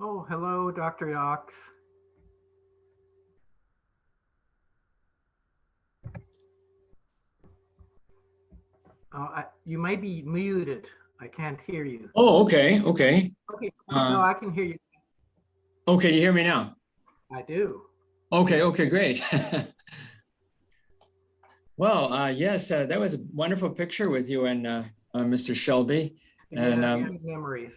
Oh, hello, Dr. Yox. You may be muted. I can't hear you. Oh, okay, okay. Okay, no, I can hear you. Okay, you hear me now? I do. Okay, okay, great. Well, yes, that was a wonderful picture with you and Mr. Shelby. And Good memories.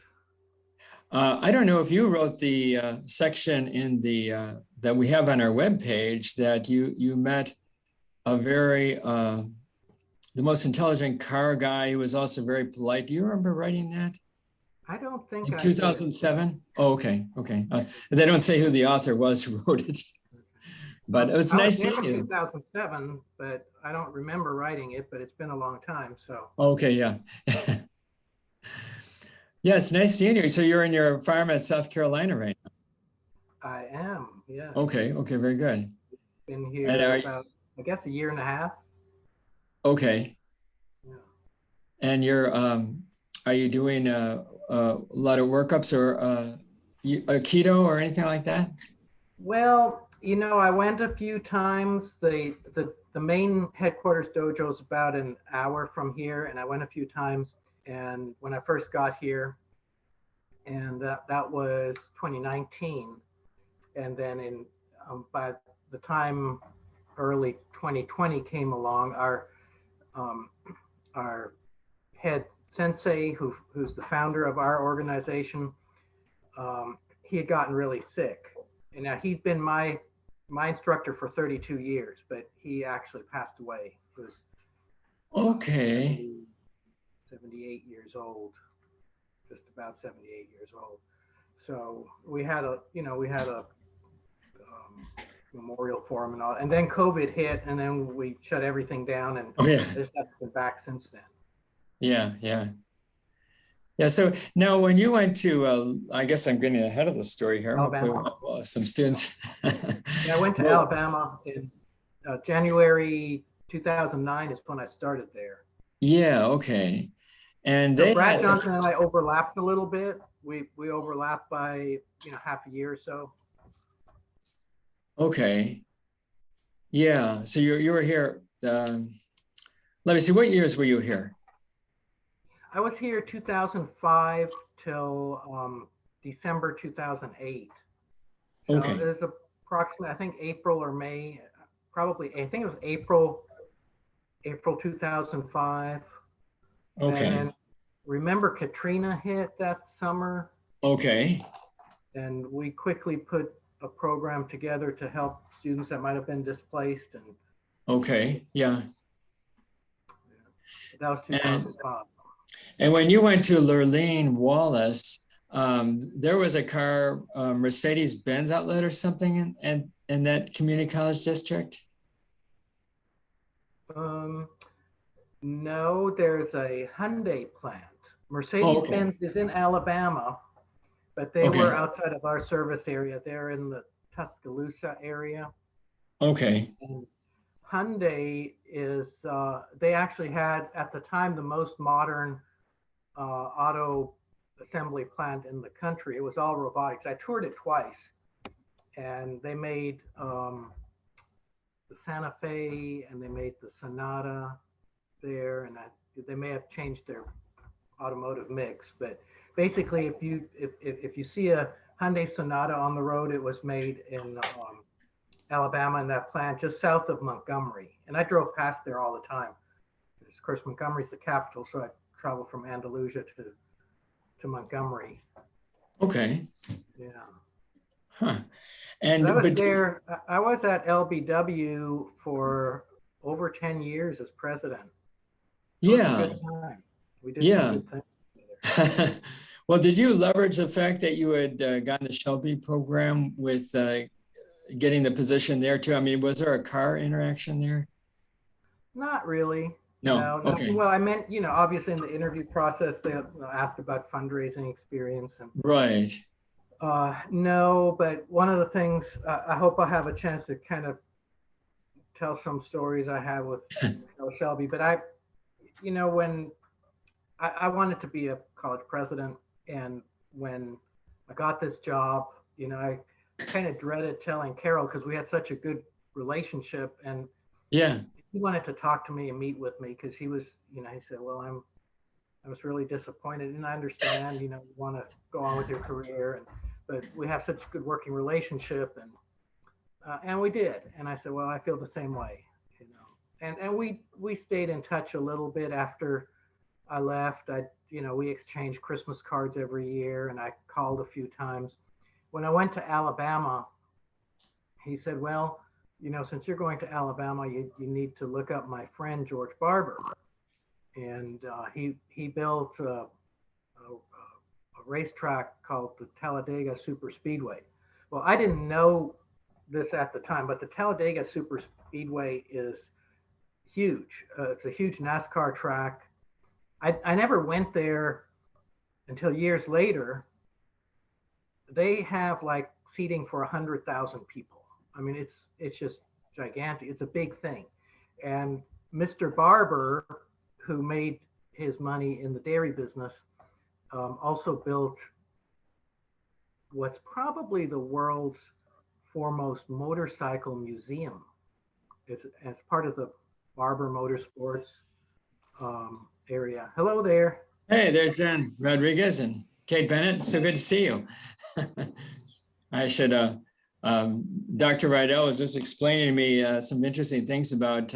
I don't know if you wrote the section in the that we have on our webpage that you met a very the most intelligent car guy who was also very polite. Do you remember writing that? I don't think In I 2007? Oh, okay, okay. They don't say who the author was who wrote it. But it was nice seeing you. 2007, but I don't remember writing it, but it's been a long time, so. Okay, yeah. Yeah, it's nice seeing you. So you're in your farm at South Carolina right now? I am, yeah. Okay, okay, very good. Been here about, I guess, a year and a half. Okay. Yeah. And you're, are you doing a lot of workups or a keto or anything like that? Well, you know, I went a few times. The main headquarters dojo is about an hour from here, and I went a few times. And when I first got here, and that was 2019, and then in by the time early 2020 came along, our head sensei, who's the founder of our organization, he had gotten really sick. And now he's been my instructor for 32 years, but he actually passed away. He was okay. 78 years old, just about 78 years old. So we had a memorial for him and all. And then COVID hit, and then we shut everything down, and there's nothing been back since then. Yeah, yeah. Yeah, so now when you went to, I guess I'm getting ahead of the story here. Alabama. Some students. Yeah, I went to Alabama in January 2009 is when I started there. Yeah, okay. And so Brad Johnson and I overlapped a little bit. We overlapped by half a year or so. Okay. Yeah, so you were here. Let me see, what years were you here? I was here 2005 till December 2008. So okay. It was approximately, I think, April or May, probably, I think it was April 2005. Okay. And then remember Katrina hit that summer. Okay. And we quickly put a program together to help students that might have been displaced. And okay, yeah. That was 2005. And when you went to Lurleen, Wallace, there was a car, Mercedes-Benz outlet or something in that community college district? No, there's a Hyundai plant. Mercedes-Benz is in Alabama, but they were outside of our service area. They're in the Tuscaloosa area. Okay. And Hyundai is, they actually had at the time the most modern auto assembly plant in the country. It was all robotics. I toured it twice, and they made the Santa Fe and they made the Sonata there, and they may have changed their automotive mix, but basically if you see a Hyundai Sonata on the road, it was made in Alabama in that plant just south of Montgomery. And I drove past there all the time. Of course, Montgomery's the capital, so I travel from Andalusia to Montgomery. Okay. Yeah. Huh. And I was there. I was at LBW for over 10 years as president. Yeah. It was a good time. We did some good things together. Well, did you leverage the fact that you had gotten the Shelby program with getting the position there too? I mean, was there a car interaction there? Not really. No. No. Okay. Well, I meant, obviously in the interview process, they asked about fundraising experience and Right. no, but one of the things I hope I'll have a chance to kind of tell some stories I have with Shelby, but when I wanted to be a college president, and when I got this job, I kind of dreaded telling Carol because we had such a good relationship, and Yeah. he wanted to talk to me and meet with me because he was, he said, well, I was really disappointed, and I understand, you want to go on with your career, but we have such a good working relationship, and we did. And I said, well, I feel the same way, and we stayed in touch a little bit after I left. We exchanged Christmas cards every year, and I called a few times. When I went to Alabama, he said, well, since you're going to Alabama, you need to look up my friend George Barber. And he built a racetrack called the Talladega Super Speedway. Well, I didn't know this at the time, but the Talladega Super Speedway is huge. It's a huge NASCAR track. I never went there until years later. They have like seating for 100,000 people. I mean, it's just gigantic. It's a big thing. And Mr. Barber, who made his money in the dairy business, also built what's probably the world's foremost motorcycle museum. It's as part of the Barber Motorsports area. Hello there. Hey, there's Jen Rodriguez and Kate Bennett. So good to see you. I should, Dr. Riedel was just explaining to me some interesting things about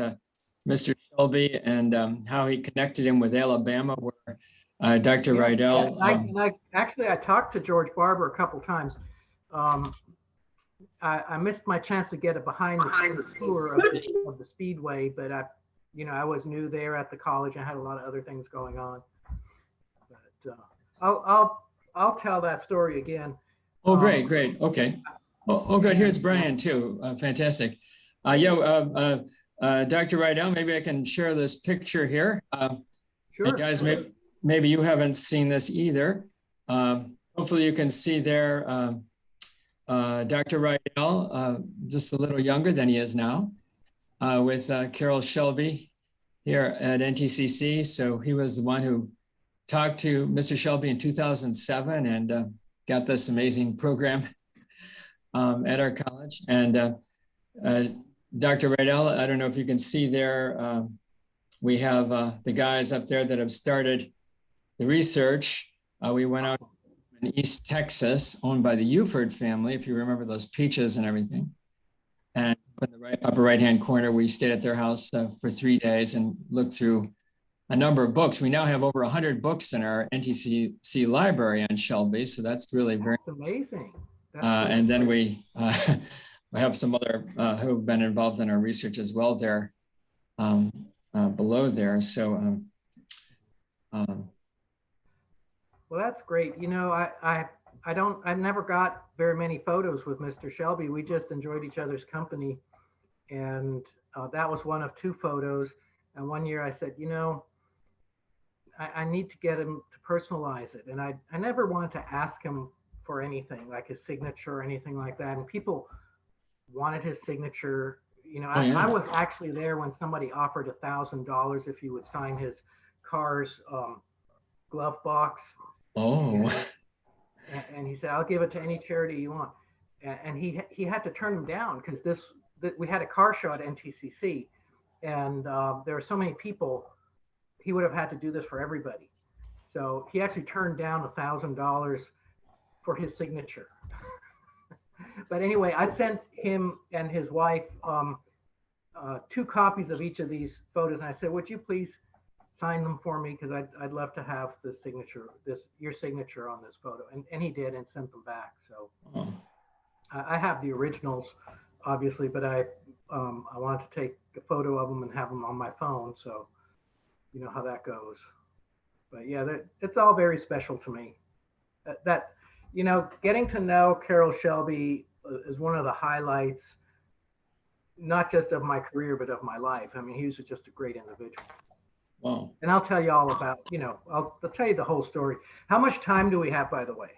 Mr. Shelby and how he connected him with Alabama, where Dr. Riedel. I talked to George Barber a couple times. I missed my chance to get a behind the scenes tour of the Speedway, but I was new there at the college. I had a lot of other things going on. But I'll tell that story again. Oh, great. Okay. Oh, good. Here's Brian too. Fantastic. Dr. Riedel, maybe I can share this picture here. Sure. Guys, maybe you haven't seen this either. Hopefully you can see there Dr. Riedel, just a little younger than he is now, with Carol Shelby here at NTCC. So he was the one who talked to Mr. Shelby in 2007 and got this amazing program at our college. And Dr. Riedel, I don't know if you can see there, we have the guys up there that have started the research. We went out in East Texas, owned by the Uford family, if you remember those peaches and everything. And in the upper right-hand corner, we stayed at their house for 3 days and looked through a number of books. We now have over 100 books in our NTCC library on Shelby, so that's really very amazing. And then we have some other who have been involved in our research as well there below there. So well, that's great. I never got very many photos with Mr. Shelby. We just enjoyed each other's company. And that was one of 2 photos. And one year I said, I need to get him to personalize it. And I never wanted to ask him for anything like his signature or anything like that. And people wanted his signature. I was actually there when somebody offered $1,000 if you would sign his car's glove box. Oh. And he said, I'll give it to any charity you want. And he had to turn him down because we had a car show at NTCC, and there were so many people, he would have had to do this for everybody. So he actually turned down $1,000 for his signature. But anyway, I sent him and his wife 2 copies of each of these photos. And I said, would you please sign them for me? Because I'd love to have the signature, your signature on this photo. And he did, and sent them back. So I have the originals, obviously, but I wanted to take a photo of them and have them on my phone. So you know how that goes. But yeah, it's all very special to me. that, getting to know Carol Shelby is one of the highlights, not just of my career, but of my life. I mean, he was just a great individual. Wow. And I'll tell you all about, I'll tell you the whole story. How much time do we have, by the way?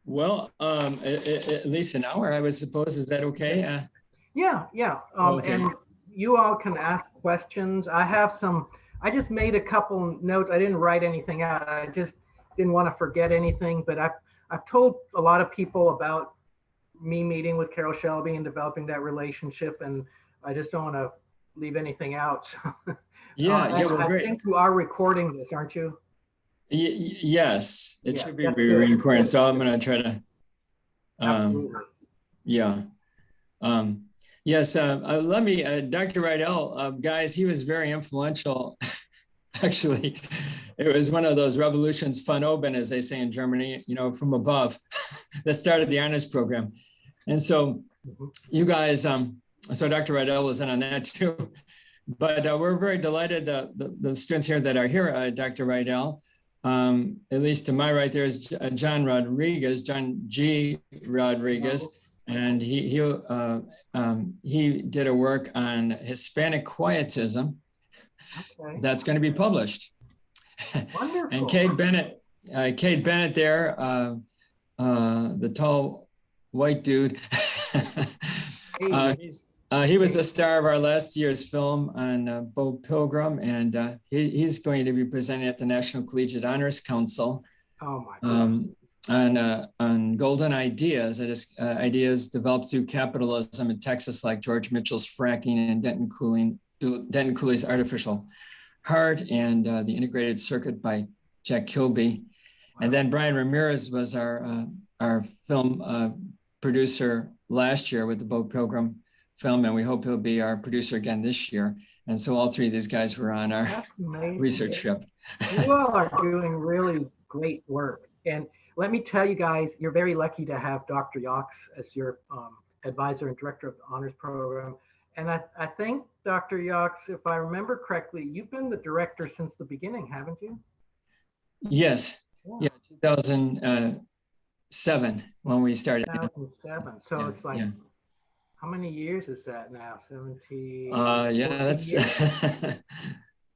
Well, at least an hour, I would suppose. Is that okay? Yeah. Okay. And you all can ask questions. I just made a couple notes. I didn't write anything out. I just didn't want to forget anything, but I've told a lot of people about me meeting with Carol Shelby and developing that relationship, and I just don't want to leave anything out. Yeah, well, I great. think you are recording this, aren't you? Yes, it should be that's good. recorded. So I'm going to try to. Absolutely. Yeah. Yes. Let me, Dr. Riedel, guys, he was very influential. Actually, it was one of those revolutions von oben, as they say in Germany, from above, that started the honors program. And so you guys, so Dr. Riedel was in on that too. But we're very delighted the students here that are here, Dr. Riedel. At least to my right, there's John G. Rodriguez, and he did a work on Hispanic quietism. Okay. That's going to be published. Wonderful. And Cade Bennett there, the tall white dude. He was the star of our last year's film on Bo Pilgrim, and he's going to be presenting at the National Collegiate Honors Council on golden ideas, that is, ideas developed through capitalism in Texas, like George Mitchell's fracking and Denton Cooley's artificial heart, and the integrated circuit by Jack Kilby. And then Brian Ramirez was our film producer last year with the Bo Pilgrim film, and we hope he'll be our producer again this year. And so all three of these guys were on our research trip. You all are doing really great work. And let me tell you guys, you're very lucky to have Dr. Yox as your advisor and director of the honors program. And I think, Dr. Yox, if I remember correctly, you've been the director since the beginning, haven't you? Yes. Yeah, 2007 when we started. 2007. So it's like, how many years is that now? 17? Yeah, that's yeah,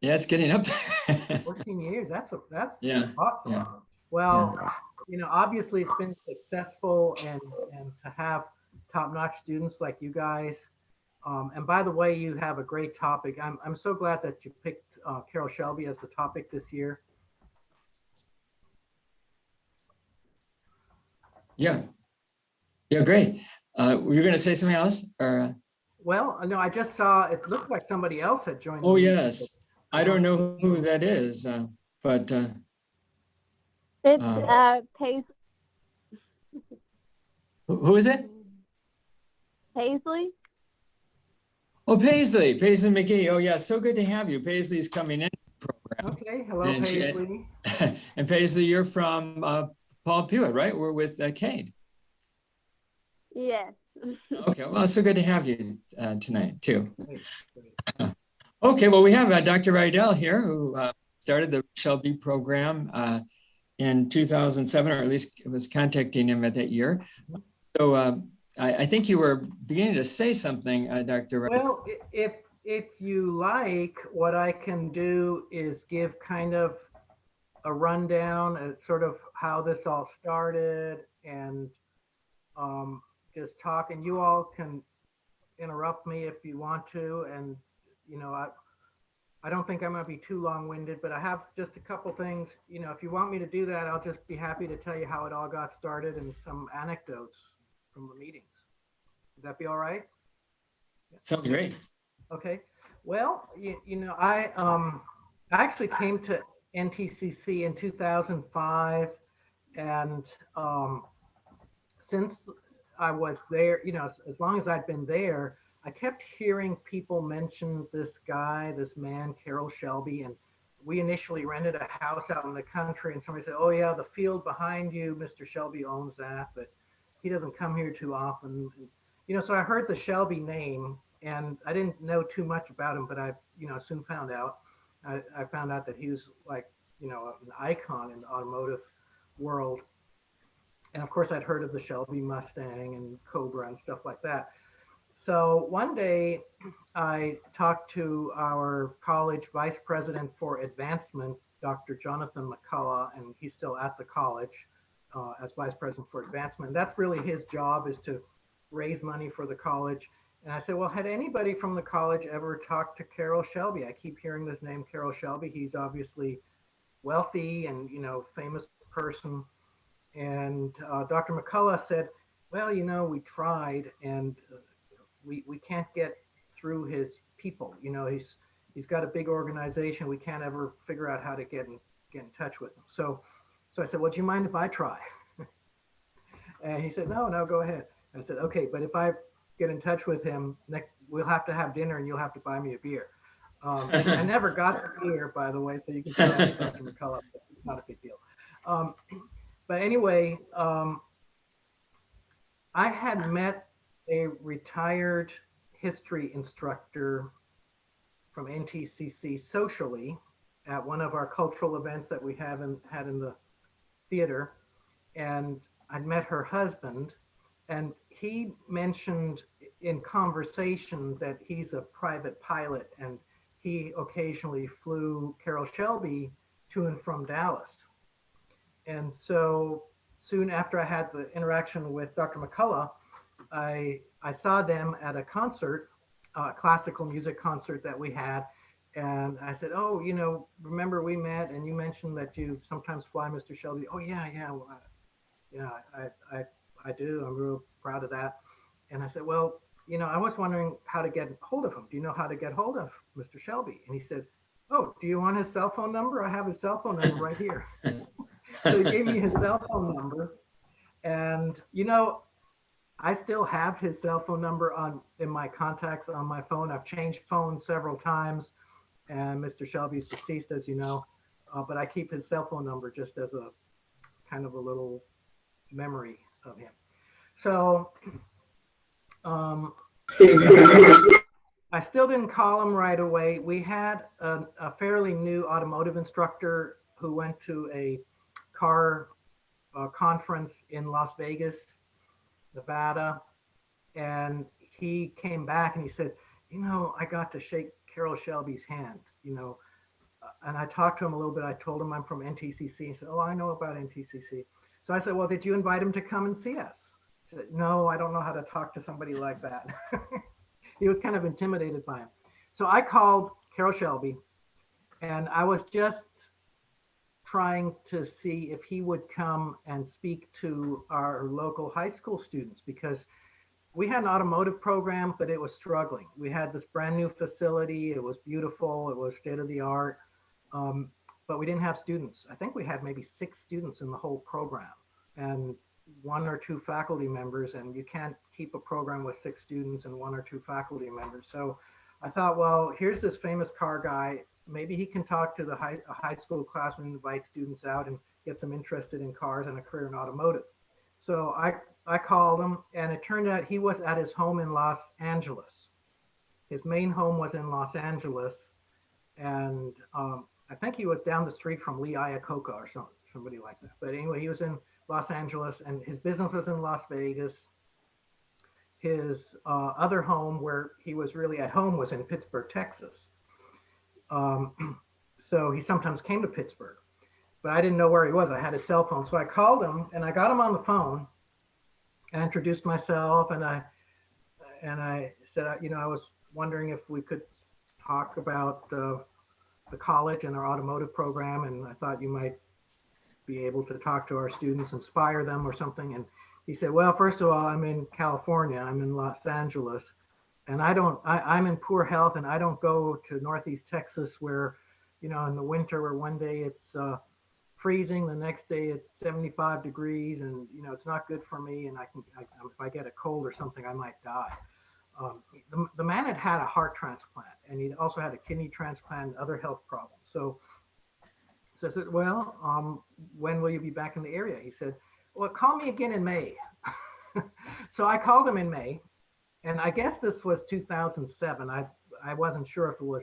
it's getting up there. 14 years. That's awesome. Yeah. Well, obviously it's been successful, and to have top-notch students like you guys. And by the way, you have a great topic. I'm so glad that you picked Carol Shelby as the topic this year. Yeah, great. Were you going to say something else? Or? Well, no, I just saw, it looked like somebody else had joined. Oh, yes. I don't know who that is, but. It's Paisley. Who is it? Paisley. Oh, Paisley McGee. Oh, yeah. So good to have you. Paisley's coming in the program. Okay. Hello, Paisley. And Paisley, you're from Paul Pewitt, right? We're with Cade. Yes. Okay. Well, so good to have you tonight, too. Okay. Well, we have Dr. Riedel here, who started the Shelby program in 2007, or at least was contacting him at that year. So I think you were beginning to say something, Dr. Riedel. Well, if you like, what I can do is give kind of a rundown of sort of how this all started, and just talk, and you all can interrupt me if you want to. And I don't think I'm going to be too long-winded, but I have just a couple things. If you want me to do that, I'll just be happy to tell you how it all got started and some anecdotes from the meetings. Would that be all right? Sounds great. Okay. Well, I actually came to NTCC in 2005, and since I was there, as long as I'd been there, I kept hearing people mention this man, Carol Shelby, and we initially rented a house out in the country, and somebody said, "Oh yeah, the field behind you, Mr. Shelby owns that, but he doesn't come here too often." So I heard the Shelby name, and I didn't know too much about him, but I, soon found out. I found out that he was like, an icon in the automotive world. And of course, I'd heard of the Shelby Mustang and Cobra and stuff like that. So one day I talked to our college vice president for advancement, Dr. Jonathan McCullough, and he's still at the college as vice president for advancement. That's really his job, is to raise money for the college. And I said, well, had anybody from the college ever talked to Carroll Shelby? I keep hearing this name, Carroll Shelby. He's obviously wealthy and, famous person. And Dr. McCullough said, well, we tried, and we can't get through his people. He's got a big organization. We can't ever figure out how to get in touch with him. So I said, well, do you mind if I try? And he said, no, go ahead. I said, okay, but if I get in touch with him, we'll have to have dinner and you'll have to buy me a beer. I never got the beer, by the way, so you can tell Dr. McCullough, but it's not a big deal. But anyway, I had met a retired history instructor from NTCC socially at one of our cultural events that we had in the theater. And I'd met her husband, and he mentioned in conversation that he's a private pilot and he occasionally flew Carroll Shelby to and from Dallas. And so soon after I had the interaction with Dr. McCullough, I saw them at a concert, a classical music concert that we had. And I said, oh, remember we met and you mentioned that you sometimes fly Mr. Shelby. Oh, yeah, I do. I'm real proud of that. And I said, well, I was wondering how to get hold of him. Do you know how to get hold of Mr. Shelby? And he said, oh, do you want his cell phone number? I have his cell phone number right here. So he gave me his cell phone number. And, I still have his cell phone number in my contacts on my phone. I've changed phones several times, and Mr. Shelby is deceased, as you know, but I keep his cell phone number just as a kind of a little memory of him. So I still didn't call him right away. We had a fairly new automotive instructor who went to a car conference in Las Vegas, Nevada, and he came back and he said, I got to shake Carroll Shelby's hand, and I talked to him a little bit. I told him I'm from NTCC. He said, oh, I know about NTCC. So I said, well, did you invite him to come and see us? He said, no, I don't know how to talk to somebody like that. He was kind of intimidated by him. So I called Carroll Shelby, and I was just trying to see if he would come and speak to our local high school students, because we had an automotive program, but it was struggling. We had this brand new facility. It was beautiful. It was state of the art. But we didn't have students. I think we had maybe 6 students in the whole program and 1 or 2 faculty members. And you can't keep a program with 6 students and 1 or 2 faculty members. So I thought, well, here's this famous car guy. Maybe he can talk to the high school class and invite students out and get them interested in cars and a career in automotive. So I called him, and it turned out he was at his home in Los Angeles. His main home was in Los Angeles. And I think he was down the street from Lee Iacocca or somebody like that. But anyway, he was in Los Angeles, and his business was in Las Vegas. His other home, where he was really at home, was in Pittsburgh, Texas. So he sometimes came to Pittsburgh, but I didn't know where he was. I had his cell phone. So I called him and I got him on the phone. I introduced myself, and I said, I was wondering if we could talk about the college and our automotive program. And I thought you might be able to talk to our students, inspire them or something. And he said, well, first of all, I'm in California. I'm in Los Angeles. And I'm in poor health, and I don't go to Northeast Texas where, in the winter, where one day it's freezing, the next day it's 75 degrees, and, it's not good for me. And if I get a cold or something, I might die. The man had a heart transplant, and he also had a kidney transplant and other health problems. So I said, well, when will you be back in the area? He said, well, call me again in May. So I called him in May. And I guess this was 2007. I wasn't sure if it was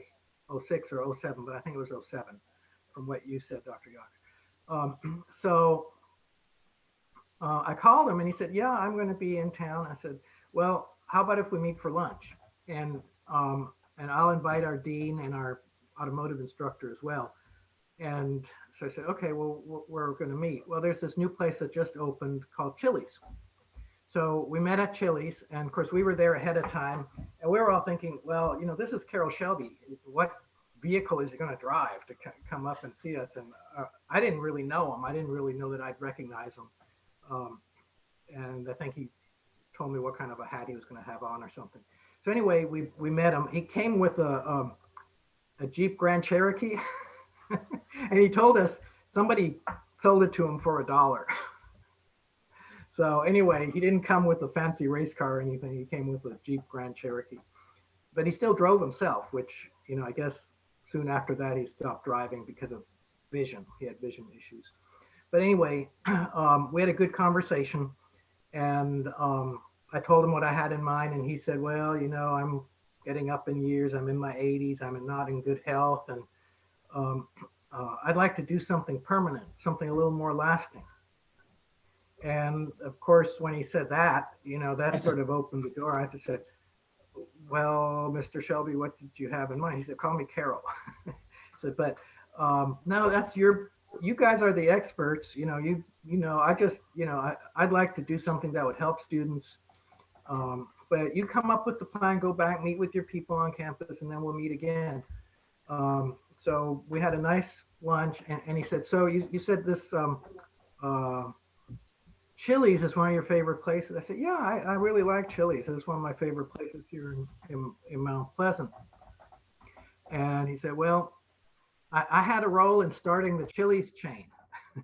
06 or 07, but I think it was 07 from what you said, Dr. Yox. So I called him and he said, yeah, I'm going to be in town. I said, well, how about if we meet for lunch? And, and I'll invite our dean and our automotive instructor as well. And so I said, okay, well, we're going to meet. Well, there's this new place that just opened called Chili's. So we met at Chili's, and of course we were there ahead of time, and we were all thinking, well, this is Carroll Shelby. What vehicle is he going to drive to come up and see us? And I didn't really know him. I didn't really know that I'd recognize him. And I think he told me what kind of a hat he was going to have on or something. So anyway, we met him. He came with a Jeep Grand Cherokee. And he told us somebody sold it to him for $1. So anyway, he didn't come with a fancy race car or anything. He came with a Jeep Grand Cherokee, but he still drove himself, which, I guess soon after that he stopped driving because of vision. He had vision issues. But anyway, we had a good conversation, and I told him what I had in mind, and he said, well, I'm getting up in years. I'm in my 80s. I'm not in good health, and I'd like to do something permanent, something a little more lasting. And of course, when he said that, that sort of opened the door. I just said, well, Mr. Shelby, what did you have in mind? He said, call me Carroll. I said, but no, that's you guys are the experts. I just, I'd like to do something that would help students. But you come up with the plan, go back, meet with your people on campus, and then we'll meet again. So we had a nice lunch, and he said, so you said this Chili's is one of your favorite places. I said, yeah, I really like Chili's. It's one of my favorite places here in Mount Pleasant. And he said, well, I had a role in starting the Chili's chain. I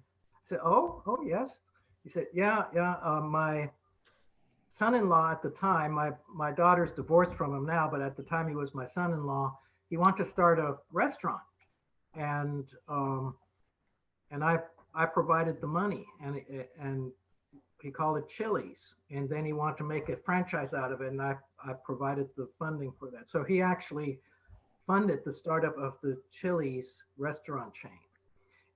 said, oh, yes. He said, yeah. My son-in-law at the time, my daughter's divorced from him now, but at the time he was my son-in-law. He wanted to start a restaurant, and I provided the money, and he called it Chili's, and then he wanted to make a franchise out of it, and I provided the funding for that. So he actually funded the startup of the Chili's restaurant chain.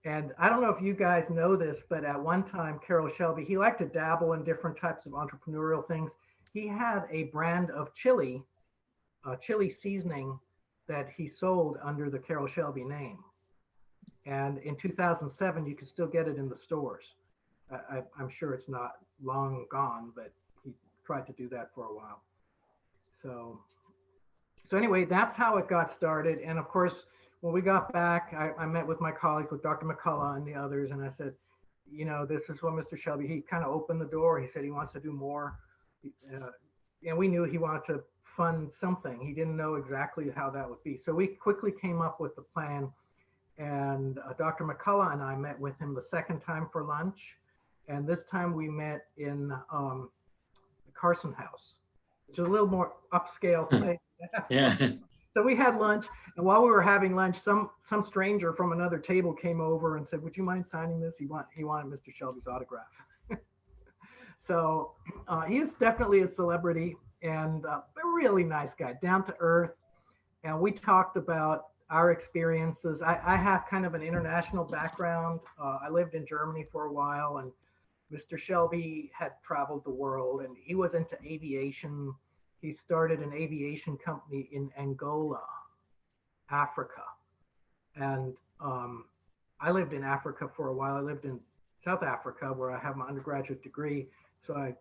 And I don't know if you guys know this, but at one time, Carroll Shelby, he liked to dabble in different types of entrepreneurial things. He had a brand of chili seasoning that he sold under the Carroll Shelby name. And in 2007, you could still get it in the stores. I'm sure it's not long gone, but he tried to do that for a while. So anyway, that's how it got started. And of course, when we got back, I met with my colleague, with Dr. McCullough and the others, and I said, this is what Mr. Shelby, he kind of opened the door. He said he wants to do more. And we knew he wanted to fund something. He didn't know exactly how that would be. So we quickly came up with the plan. And Dr. McCullough and I met with him the second time for lunch. And this time we met in the Carson House, which is a little more upscale place. Yeah. So we had lunch, and while we were having lunch, some stranger from another table came over and said, would you mind signing this? He wanted Mr. Shelby's autograph. So he is definitely a celebrity, and a really nice guy, down to earth. And we talked about our experiences. I have kind of an international background. I lived in Germany for a while, and Mr. Shelby had traveled the world, and he was into aviation. He started an aviation company in Angola, Africa. And I lived in Africa for a while. I lived in South Africa, where I have my undergraduate degree. So I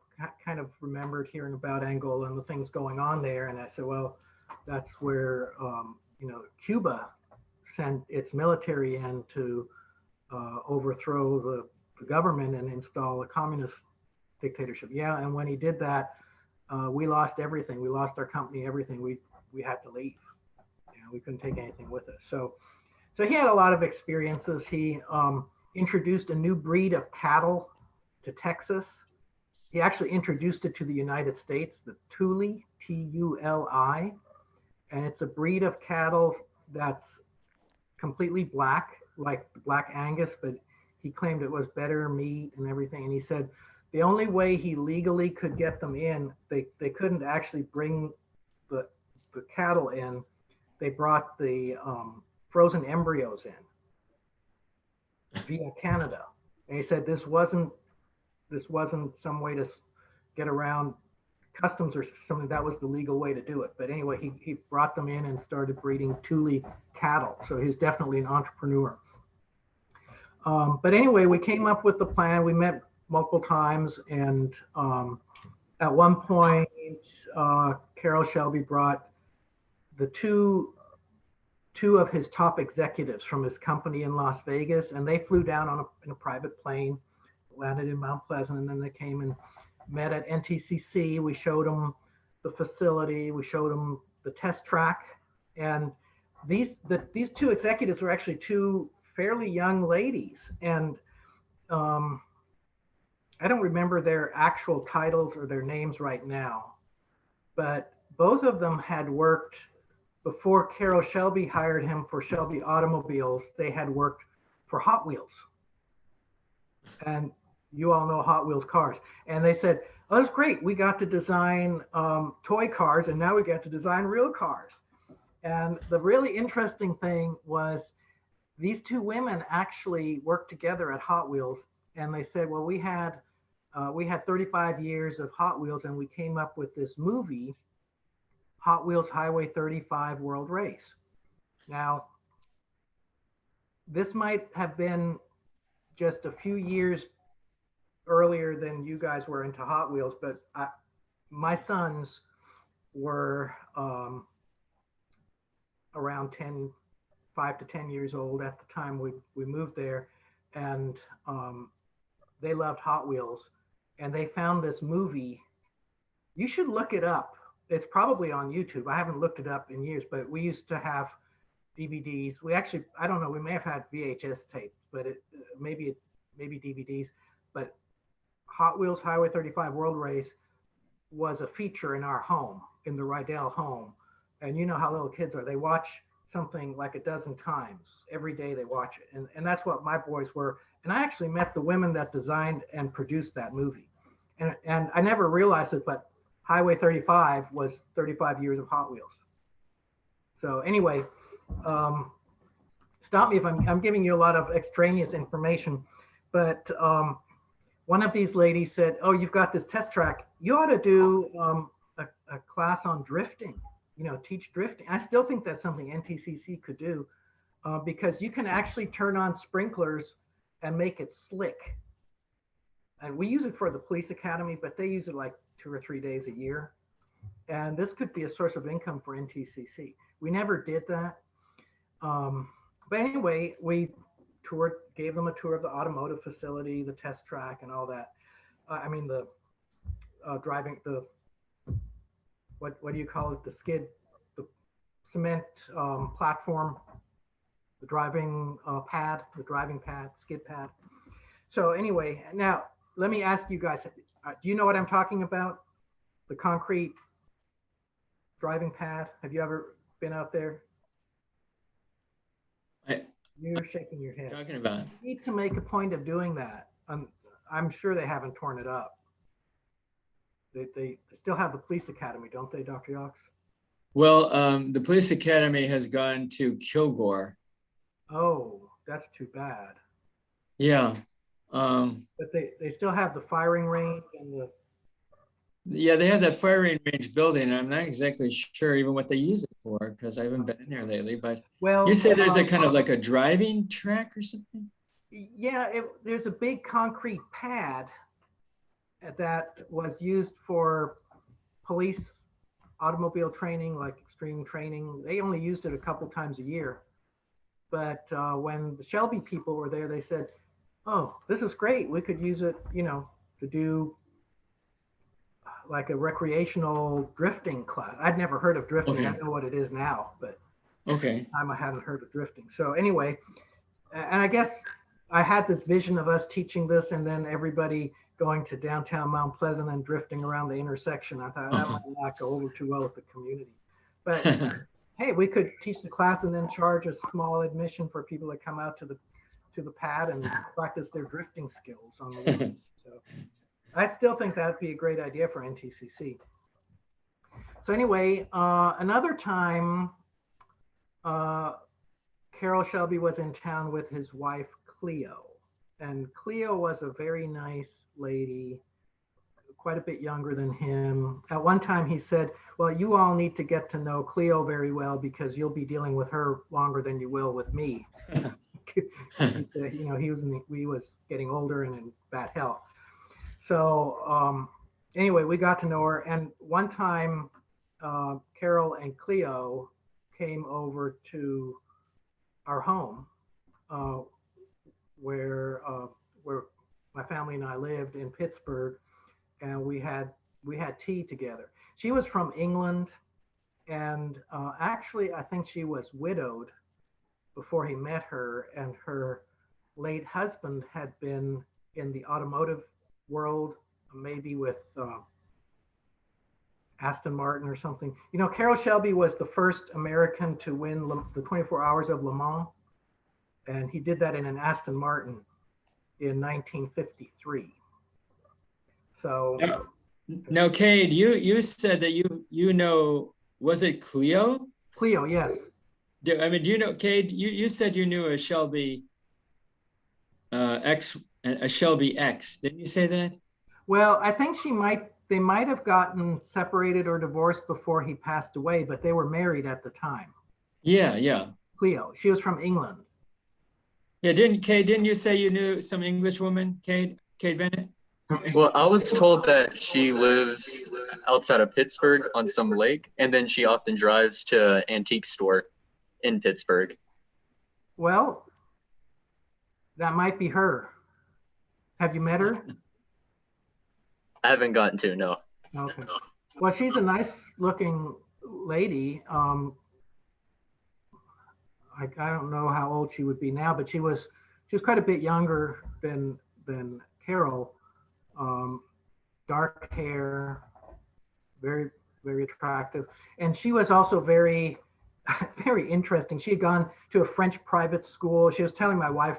kind of remembered hearing about Angola and the things going on there. And I said, well, that's where, Cuba sent its military in to overthrow the government and install a communist dictatorship. Yeah, and when he did that, we lost everything. We lost our company, everything. We had to leave. We couldn't take anything with us. So he had a lot of experiences. He introduced a new breed of cattle to Texas. He actually introduced it to the United States, the Tuli, T-U-L-I. And it's a breed of cattle that's completely black, like Black Angus, but he claimed it was better meat and everything. And he said the only way he legally could get them in, they couldn't actually bring the cattle in. They brought the frozen embryos in via Canada. And he said this wasn't this wasn't some way to get around customs or something. That was the legal way to do it. But anyway, he brought them in and started breeding Thule cattle. So he's definitely an entrepreneur. But anyway, we came up with the plan. We met multiple times, and at one point, Carol Shelby brought the two of his top executives from his company in Las Vegas, and they flew down in a private plane, landed in Mount Pleasant, and then they came and met at NTCC. We showed them the facility, we showed them the test track, and these two executives were actually two fairly young ladies, and I don't remember their actual titles or their names right now, but both of them had worked before Carol Shelby hired him for Shelby Automobiles. They had worked for Hot Wheels, and you all know Hot Wheels cars. And they said, oh, that's great. We got to design toy cars, and now we get to design real cars. And the really interesting thing was these two women actually worked together at Hot Wheels, and they said, well, we had 35 years of Hot Wheels, and we came up with this movie, Hot Wheels Highway 35 World Race. Now, this might have been just a few years earlier than you guys were into Hot Wheels, but my sons were around 5 to 10 years old at the time we moved there, and they loved Hot Wheels, and they found this movie. You should look it up. It's probably on YouTube. I haven't looked it up in years, but we used to have DVDs. We actually, I don't know, we may have had VHS tapes, but maybe DVDs. But Hot Wheels Highway 35 World Race was a feature in our home, in the Riedel home. And you know how little kids are. They watch something like a dozen times. Every day they watch it. And that's what my boys were. And I actually met the women that designed and produced that movie. And I never realized it, but Highway 35 was 35 years of Hot Wheels. So anyway, stop me if I'm giving you a lot of extraneous information, but one of these ladies said, oh, you've got this test track. You ought to do a class on drifting, teach drifting. I still think that's something NTCC could do because you can actually turn on sprinklers and make it slick. And we use it for the police academy, but they use it like 2 or 3 days a year. And this could be a source of income for NTCC. We never did that. But anyway, we gave them a tour of the automotive facility, the test track and all that. The driving, what do you call it? The skid, the cement platform, the driving pad, skid pad. So anyway, now let me ask you guys, do you know what I'm talking about? The concrete driving pad. Have you ever been out there? You're shaking your head. Talking about. You need to make a point of doing that. I'm sure they haven't torn it up. They still have the police academy, don't they, Dr. Yox? Well, the police academy has gone to Kilgore. Oh, that's too bad. Yeah. But they still have the firing range and the. Yeah, they have that firing range building. I'm not exactly sure even what they use it for because I haven't been in there lately. But well, you say there's a kind of like a driving track or something? Yeah, there's a big concrete pad that was used for police automobile training, like extreme training. They only used it a couple times a year. But when the Shelby people were there, they said, oh, this is great. We could use it, to do like a recreational drifting class. I'd never heard of drifting. Okay. I know what it is now, but okay. I hadn't heard of drifting. So anyway, and I guess I had this vision of us teaching this and then everybody going to downtown Mount Pleasant and drifting around the intersection. I thought that might not go over too well with the community. But hey, we could teach the class and then charge a small admission for people that come out to the pad and practice their drifting skills on the weekend. So I still think that'd be a great idea for NTCC. So anyway, another time, Carol Shelby was in town with his wife, Cleo. And Cleo was a very nice lady, quite a bit younger than him. At one time he said, well, you all need to get to know Cleo very well because you'll be dealing with her longer than you will with me. He was getting older and in bad health. So anyway, we got to know her. And one time, Carol and Cleo came over to our home uh, where my family and I lived in Pittsburgh, and we had tea together. She was from England, and actually, I think she was widowed before he met her, and her late husband had been in the automotive world, maybe with Aston Martin or something. You know, Carroll Shelby was the first American to win the 24 Hours of Le Mans, and he did that in an Aston Martin in 1953. So now, Cade, you said that you know, was it Cleo? Cleo, yes. Do you know, Cade? You said you knew a Shelby a Shelby X. Didn't you say that? Well, I think they might have gotten separated or divorced before he passed away, but they were married at the time. Yeah. Cleo, she was from England. Yeah, didn't you say you knew some English woman, Cade Bennett? Well, I was told that she lives outside of Pittsburgh on some lake, and then she often drives to an antique store in Pittsburgh. Well, that might be her. Have you met her? I haven't gotten to, no. Okay. Well, she's a nice looking lady. I don't know how old she would be now, but she was quite a bit younger than Carol. Dark hair, very, very attractive. And she was also very, very interesting. She had gone to a French private school. She was telling my wife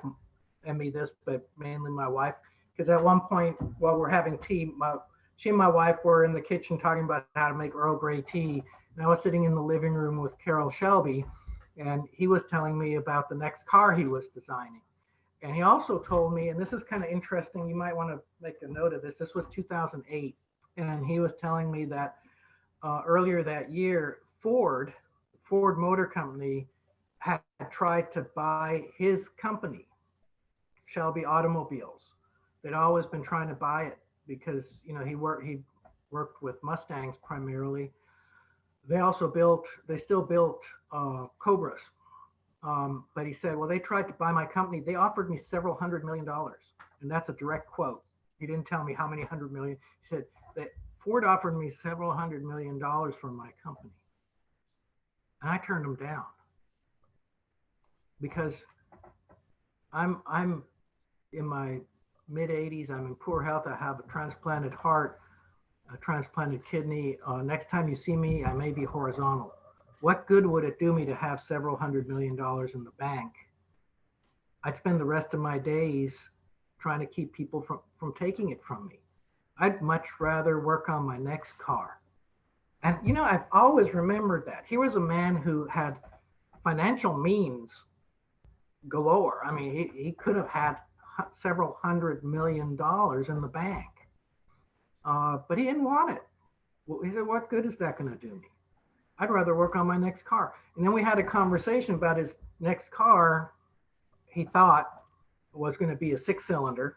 and me this, but mainly my wife, because at one point while we're having tea, she and my wife were in the kitchen talking about how to make Earl Grey tea. And I was sitting in the living room with Carroll Shelby, and he was telling me about the next car he was designing. And he also told me, and this is kind of interesting, you might want to make a note of this. This was 2008. And he was telling me that earlier that year, Ford Motor Company had tried to buy his company, Shelby Automobiles. They'd always been trying to buy it because, you know, he worked with Mustangs primarily. They still built Cobras. But he said, well, they tried to buy my company. They offered me several $100 million. And that's a direct quote. He didn't tell me how many $100 million. He said that Ford offered me several $100 million for my company. And I turned them down because I'm in my mid 80s. I'm in poor health. I have a transplanted heart, a transplanted kidney. Next time you see me, I may be horizontal. What good would it do me to have several $100 million in the bank? I'd spend the rest of my days trying to keep people from taking it from me. I'd much rather work on my next car. And, you know, I've always remembered that. He was a man who had financial means galore. I mean, he could have had several $100 million in the bank, but he didn't want it. Well, he said, what good is that going to do me? I'd rather work on my next car. And then we had a conversation about his next car. He thought was going to be a 6-cylinder,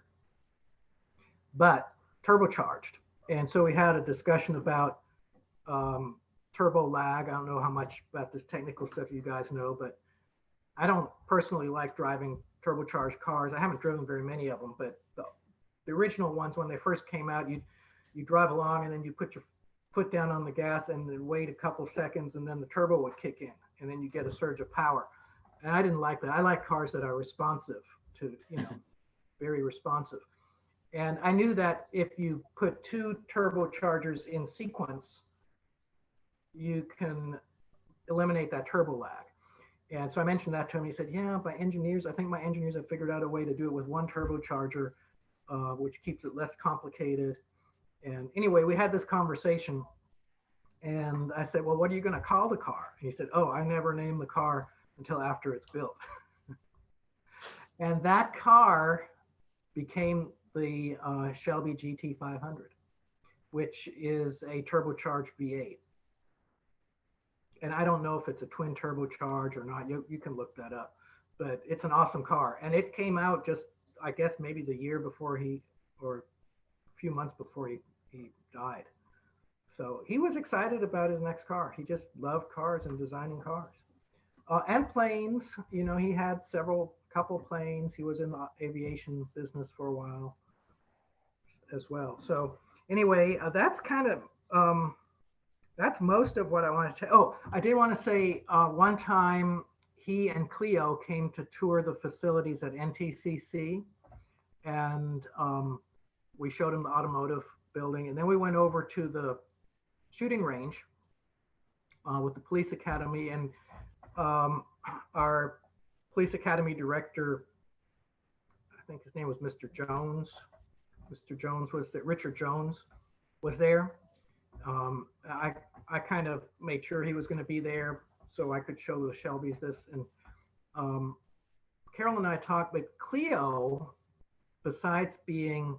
but turbocharged. And so we had a discussion about turbo lag. I don't know how much about this technical stuff you guys know, but I don't personally like driving turbocharged cars. I haven't driven very many of them, but the original ones, when they first came out, you drive along and then you put your foot down on the gas and then wait a couple seconds and then the turbo would kick in and then you get a surge of power. And I didn't like that. I like cars that are responsive to, you know, very responsive. And I knew that if you put 2 turbochargers in sequence, you can eliminate that turbo lag. And so I mentioned that to him. He said, yeah, I think my engineers have figured out a way to do it with 1 turbocharger, which keeps it less complicated. And anyway, we had this conversation and I said, well, what are you going to call the car? And he said, oh, I never name the car until after it's built. And that car became the Shelby GT500, which is a turbocharged V8. And I don't know if it's a twin turbocharge or not. You can look that up, but it's an awesome car. And it came out just, I guess, maybe the year before or a few months before he died. So he was excited about his next car. He just loved cars and designing cars. And planes, you know, he had couple planes. He was in the aviation business for a while as well. So anyway, that's kind of, that's most of what I wanted to. Oh, I did want to say one time he and Cleo came to tour the facilities at NTCC, and we showed him the automotive building, and then we went over to the shooting range with the police academy, and our police academy director, I think his name was Mr. Jones. Mr. Jones was there. Richard Jones was there. I kind of made sure he was going to be there so I could show the Shelbys this. And Carol and I talked, but Cleo, besides being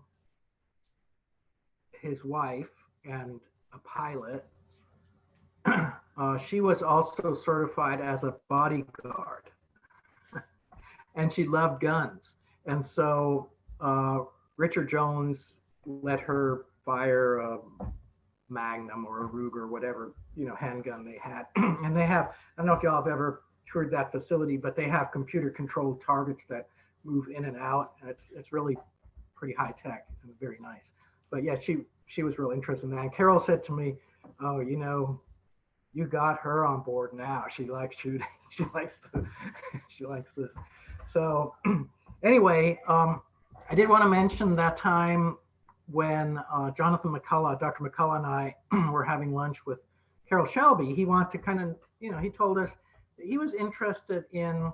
his wife and a pilot, she was also certified as a bodyguard. And she loved guns. And so Richard Jones let her fire a Magnum or a Ruger, whatever, you know, handgun they had. And they have, I don't know if y'all have ever toured that facility, but they have computer controlled targets that move in and out. And it's really pretty high tech and very nice. But yeah, she was real interested in that. And Carol said to me, oh, you know, you got her on board now. She likes shooting. She likes this. So anyway, I did want to mention that time when Jonathan McCullough, Dr. McCullough and I were having lunch with Carol Shelby. He wanted to kind of, you know, he told us that he was interested in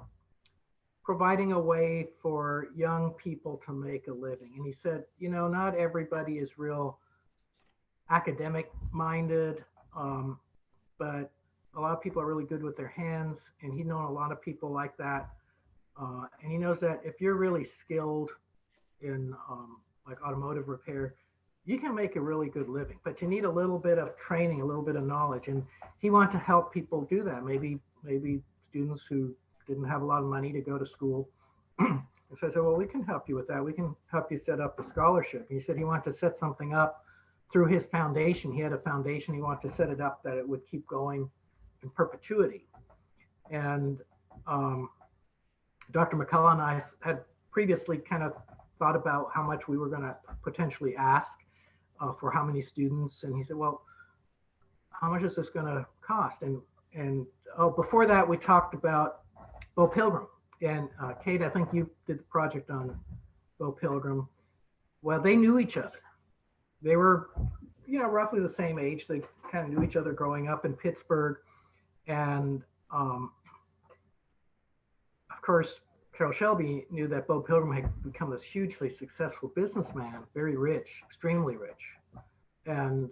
providing a way for young people to make a living. And he said, you know, not everybody is real academic minded, but a lot of people are really good with their hands. And he'd known a lot of people like that. And he knows that if you're really skilled in like automotive repair, you can make a really good living, but you need a little bit of training, a little bit of knowledge. And he wanted to help people do that. Maybe students who didn't have a lot of money to go to school. And so I said, well, we can help you with that. We can help you set up a scholarship. And he said he wanted to set something up through his foundation. He had a foundation. He wanted to set it up that it would keep going in perpetuity. And Dr. McCullough and I had previously kind of thought about how much we were going to potentially ask for how many students. And he said, well, how much is this going to cost? And before that, we talked about Bo Pilgrim. And Kate, I think you did the project on Bo Pilgrim. Well, they knew each other. They were, you know, roughly the same age. They kind of knew each other growing up in Pittsburgh. And of course, Carol Shelby knew that Bo Pilgrim had become this hugely successful businessman, very rich, extremely rich. And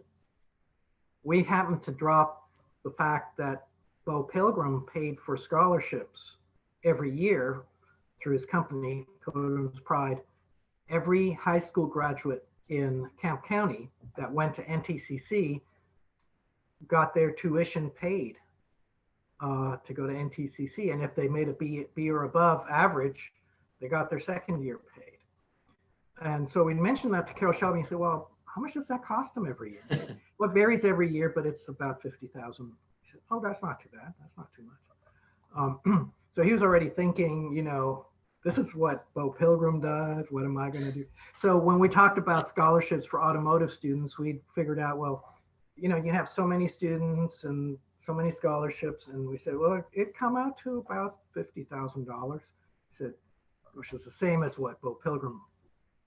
we happened to drop the fact that Bo Pilgrim paid for scholarships every year through his company, Pilgrim's Pride. Every high school graduate in Camp County that went to NTCC got their tuition paid to go to NTCC. And if they made a B or above average, they got their second year paid. And so we mentioned that to Carol Shelby and said, well, how much does that cost them every year? Well, it varies every year, but it's about $50,000. She said, oh, that's not too bad. That's not too much. So he was already thinking, you know, this is what Bo Pilgrim does. What am I going to do? So when we talked about scholarships for automotive students, we figured out, well, you know, you have so many students and so many scholarships. And we said, well, it come out to about $50,000. He said, which is the same as what Bo Pilgrim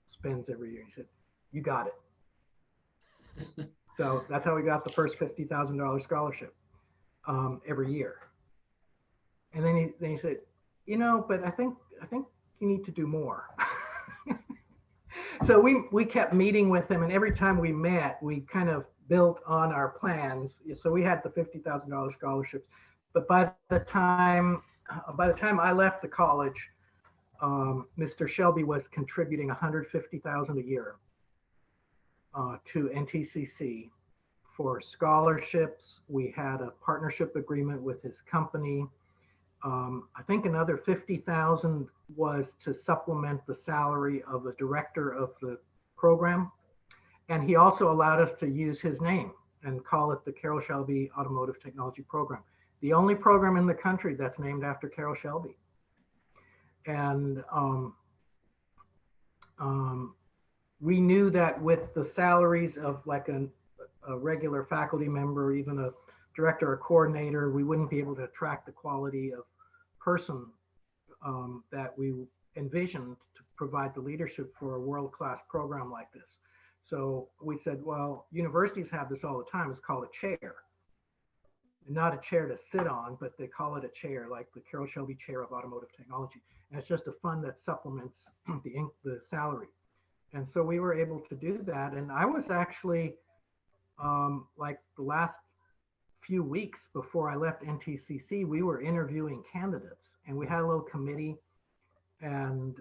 spends every year. He said, you got it. So that's how we got the first $50,000 scholarship every year. And then he said, you know, but I think you need to do more. So we kept meeting with him, and every time we met, we kind of built on our plans. So we had the $50,000 scholarships, but by the time I left the college, Mr. Shelby was contributing $150,000 a year to NTCC for scholarships. We had a partnership agreement with his company. I think another 50,000 was to supplement the salary of the director of the program. And he also allowed us to use his name and call it the Carroll Shelby Automotive Technology Program, the only program in the country that's named after Carroll Shelby. And we knew that with the salaries of like a regular faculty member, even a director or coordinator, we wouldn't be able to attract the quality of person that we envisioned to provide the leadership for a world-class program like this. So we said, well, universities have this all the time. It's called a chair. Not a chair to sit on, but they call it a chair, like the Carroll Shelby Chair of Automotive Technology. And it's just a fund that supplements the salary. And so we were able to do that. And I was actually, like the last few weeks before I left NTCC, we were interviewing candidates, and we had a little committee, and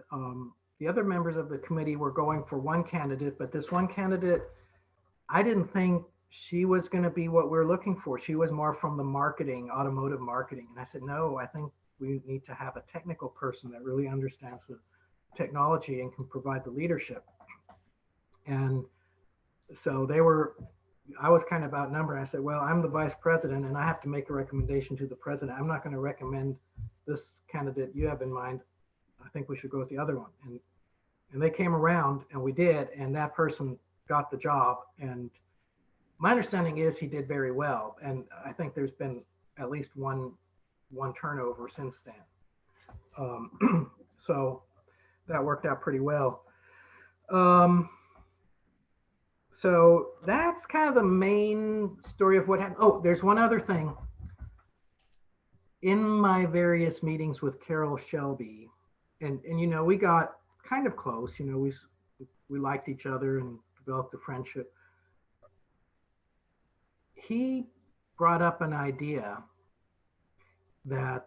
the other members of the committee were going for one candidate, but this one candidate, I didn't think she was going to be what we're looking for. She was more from the marketing, automotive marketing. And I said, no, I think we need to have a technical person that really understands the technology and can provide the leadership. And so I was kind of outnumbered. I said, well, I'm the vice president and I have to make a recommendation to the president. I'm not going to recommend this candidate you have in mind. I think we should go with the other one. And they came around and we did, and that person got the job. And my understanding is he did very well. And I think there's been at least one turnover since then. So that worked out pretty well. So that's kind of the main story of what happened. Oh, there's one other thing. In my various meetings with Carroll Shelby, and you know, we got kind of close, you know, we liked each other and developed a friendship. He brought up an idea that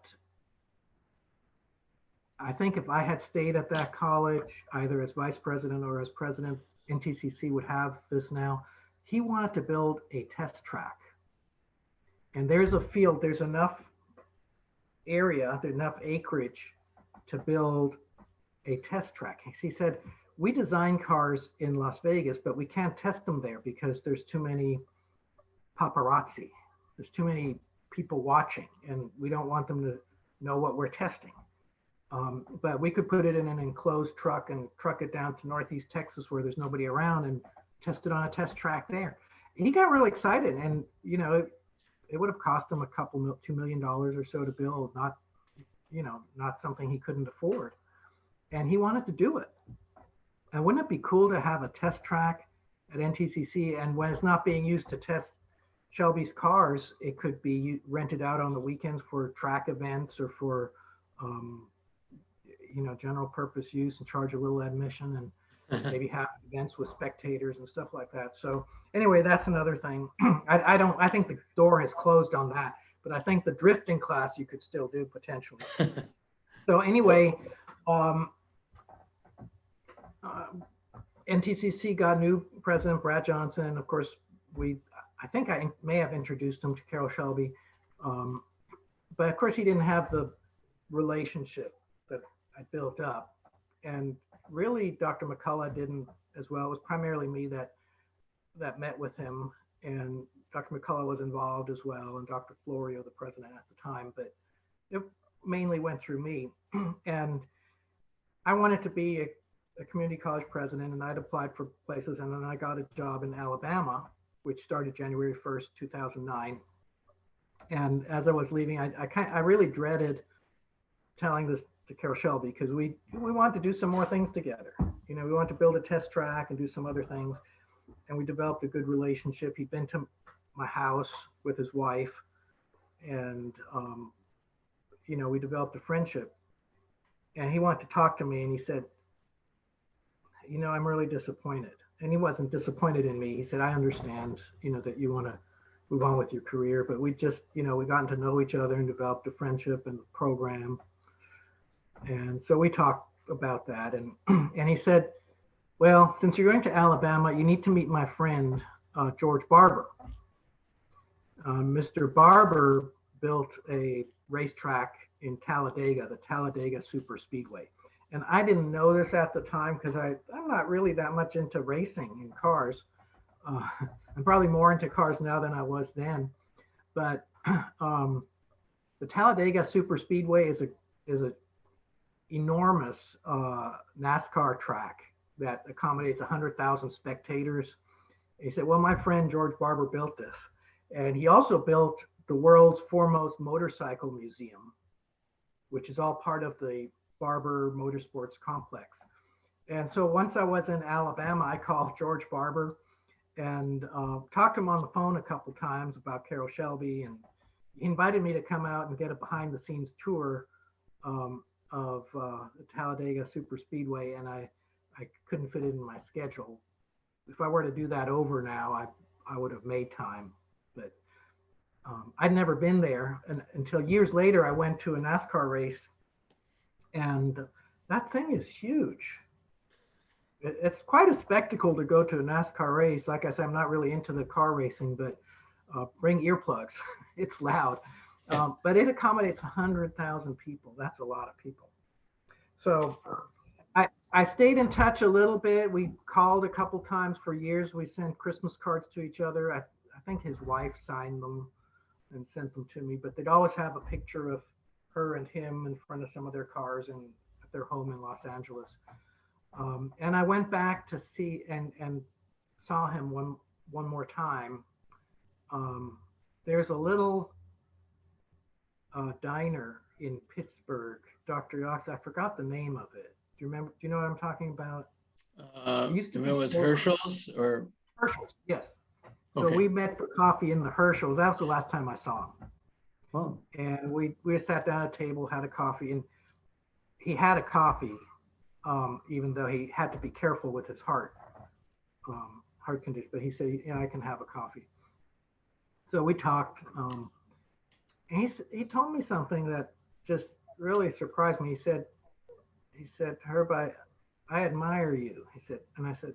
I think if I had stayed at that college, either as vice president or as president, NTCC would have this now. He wanted to build a test track. And there's a field, there's enough area, there's enough acreage to build a test track. He said, we design cars in Las Vegas, but we can't test them there because there's too many paparazzi. There's too many people watching, and we don't want them to know what we're testing. But we could put it in an enclosed truck and truck it down to Northeast Texas where there's nobody around and test it on a test track there. And he got really excited, and you know, it would have cost him $2 million or so to build, not something he couldn't afford. And he wanted to do it. And wouldn't it be cool to have a test track at NTCC? And when it's not being used to test Shelby's cars, it could be rented out on the weekends for track events or for general purpose use, and charge a little admission and maybe have events with spectators and stuff like that. So anyway, that's another thing. I think the door has closed on that, but I think the drifting class you could still do potentially. So anyway, NTCC got new president, Brad Johnson. And of course, I think I may have introduced him to Carroll Shelby. But of course he didn't have the relationship that I built up. And really Dr. McCullough didn't as well. It was primarily me that met with him, and Dr. McCullough was involved as well, and Dr. Florio, the president at the time, but it mainly went through me. And I wanted to be a community college president, and I'd applied for places, and then I got a job in Alabama, which started January 1st, 2009. And as I was leaving, I really dreaded telling this to Carroll Shelby, because we wanted to do some more things together. You know, we wanted to build a test track and do some other things. And we developed a good relationship. He'd been to my house with his wife, and we developed a friendship. And he wanted to talk to me, and he said, I'm really disappointed. And he wasn't disappointed in me. He said, I understand, that you want to move on with your career, but we just, we gotten to know each other and developed a friendship and program. And so we talked about that, and and he said, "Well, since you're going to Alabama, you need to meet my friend George Barber. Mr. Barber built a racetrack in Talladega, the Talladega Super Speedway." And I didn't know this at the time because I'm not really that much into racing in cars. I'm probably more into cars now than I was then. But the Talladega Super Speedway is a enormous NASCAR track that accommodates 100,000 spectators. And he said, "Well, my friend George Barber built this." And he also built the world's foremost motorcycle museum, which is all part of the Barber Motorsports Complex. And so once I was in Alabama, I called George Barber and talked to him on the phone a couple times about Carroll Shelby. And he invited me to come out and get a behind the scenes tour of the Talladega Super Speedway. And I couldn't fit it in my schedule. If I were to do that over now, I would have made time. But I'd never been there until years later. I went to a NASCAR race, and that thing is huge. It's quite a spectacle to go to a NASCAR race. Like I said, I'm not really into the car racing, but bring earplugs. It's loud. But it accommodates 100,000 people. That's a lot of people. So I stayed in touch a little bit. We called a couple times for years. We sent Christmas cards to each other. I think his wife signed them and sent them to me, but they'd always have a picture of her and him in front of some of their cars and at their home in Los Angeles. And I went back to see and saw him one more time. There's a little diner in Pittsburgh, Dr. Yox. I forgot the name of it. Do you remember? Do you know what I'm talking about? It used to be was Herschel's or Herschel's, yes. So okay. we met for coffee in the Herschel's. That was the last time I saw him. Oh. And we sat down at a table, had a coffee, and he had a coffee, even though he had to be careful with his heart condition. But he said, "Yeah, I can have a coffee." So we talked, and he told me something that just really surprised me. He said, "Herb, I admire you." He said, and I said,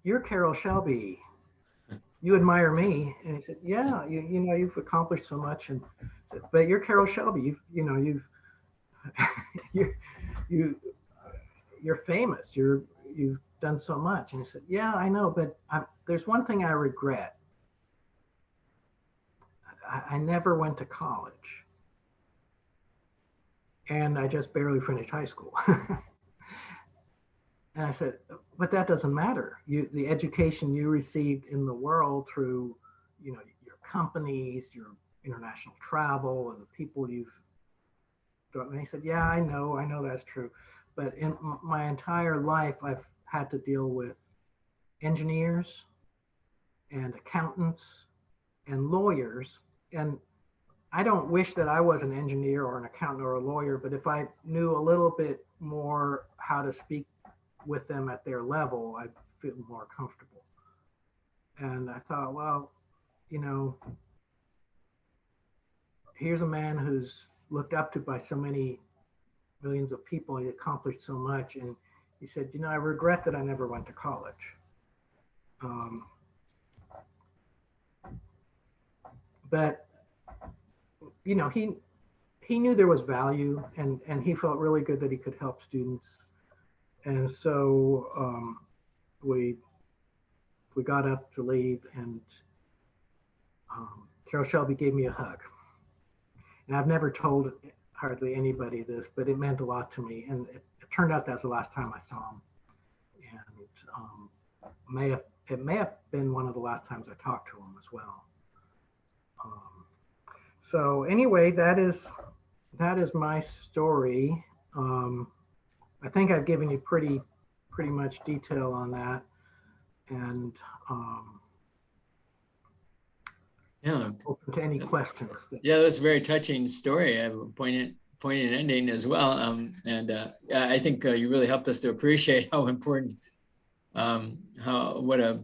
"You're Carroll Shelby. You admire me." And he said, "Yeah, you know, you've accomplished so much, and but you're Carroll Shelby. You're famous. You've done so much." And he said, "Yeah, I know, but there's one thing I regret. I never went to college, and I just barely finished high school." And I said, "But that doesn't matter. The education you received in the world through, your companies, your international travel, and the people you've done." And he said, "Yeah, I know that's true. But in my entire life, I've had to deal with engineers and accountants and lawyers. And I don't wish that I was an engineer or an accountant or a lawyer, but if I knew a little bit more how to speak with them at their level, I'd feel more comfortable." And I thought, well, here's a man who's looked up to by so many millions of people. He accomplished so much. And he said, "I regret that I never went to college." But, he knew there was value, and he felt really good that he could help students. And so we got up to leave, and Carroll Shelby gave me a hug. And I've never told hardly anybody this, but it meant a lot to me. And it turned out that's the last time I saw him. And it may have been one of the last times I talked to him as well. So anyway, that is my story. I think I've given you pretty much detail on that. And Yeah. open to any questions. Yeah, that's a very touching story. I have a poignant ending as well. I think you really helped us to appreciate how important, what a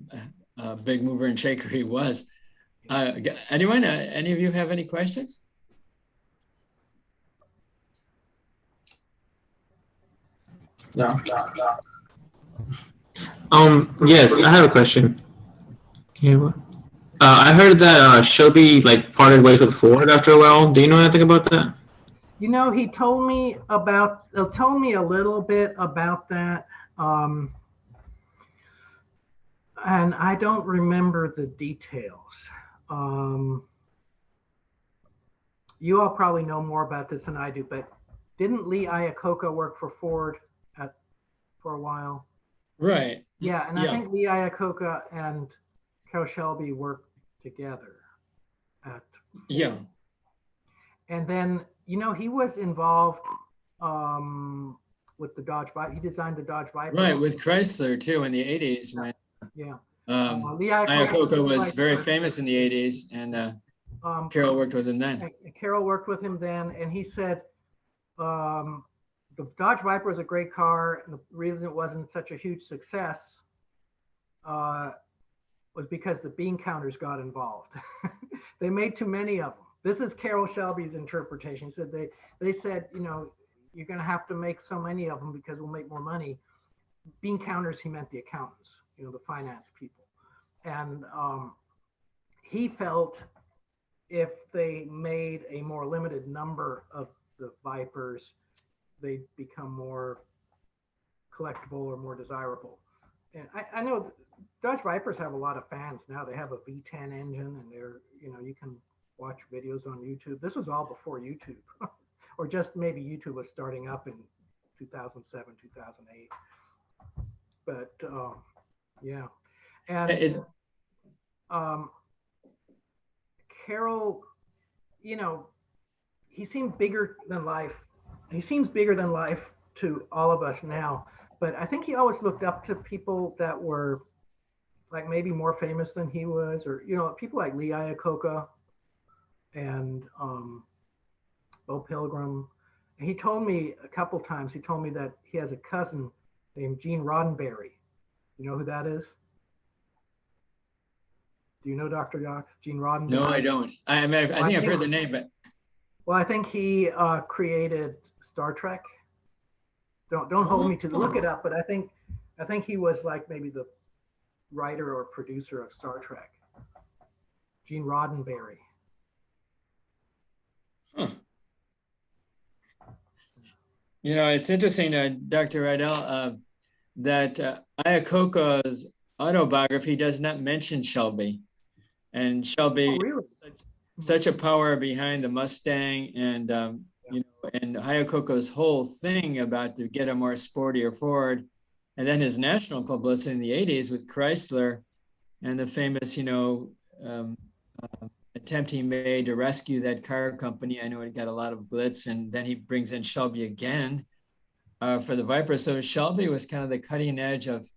big mover and shaker he was. Anyone? Any of you have any questions? No. Yes, I have a question. I heard that Shelby like parted ways with Ford after a while. Do you know anything about that? You know, he told me a little bit about that. And I don't remember the details. You all probably know more about this than I do, but didn't Lee Iacocca work for Ford for a while? Right. Yeah, and I think Lee Iacocca and Carroll Shelby worked together at Yeah. And then, you know, he was involved with the Dodge Viper. He designed the Dodge Viper. Right, with Chrysler too in the 80s when Yeah. Lee Iacocca Iacocca was very famous in the 80s, and Carroll worked with him then. Carroll worked with him then, and he said the Dodge Viper is a great car, and the reason it wasn't such a huge success was because the bean counters got involved. They made too many of them. This is Carroll Shelby's interpretation. He said they said, you know, you're going to have to make so many of them because we'll make more money. Bean counters, he meant the accountants, you know, the finance people. And he felt if they made a more limited number of the Vipers, they'd become more collectible or more desirable. And I know Dodge Vipers have a lot of fans now. They have a V10 engine, and they're, you know, you can watch videos on YouTube. This was all before YouTube, or just maybe YouTube was starting up in 2007, 2008. But yeah, and Carroll, you know, he seemed bigger than life. He seems bigger than life to all of us now. But I think he always looked up to people that were like maybe more famous than he was, or, you know, people like Lee Iacocca and Bo Pilgrim. And he told me a couple times, he told me that he has a cousin named Gene Roddenberry. You know who that is? Do you know Dr. Yox? Gene Roddenberry? No, I don't. I think I've heard the name, but. Well, I think he created Star Trek. Don't hold me to look it up, but I think he was like maybe the writer or producer of Star Trek. Gene Roddenberry. Huh. You know, it's interesting, Dr. Riedel, that Iacocca's autobiography does not mention Shelby. And Shelby, really? such a power behind the Mustang, and you know, and Iacocca's whole thing about to get a more sportier Ford, and then his national publicity in the 80s with Chrysler, and the famous, you know, attempt he made to rescue that car company. I know it got a lot of glitz, and then he brings in Shelby again for the Viper. So Shelby was kind of the cutting edge of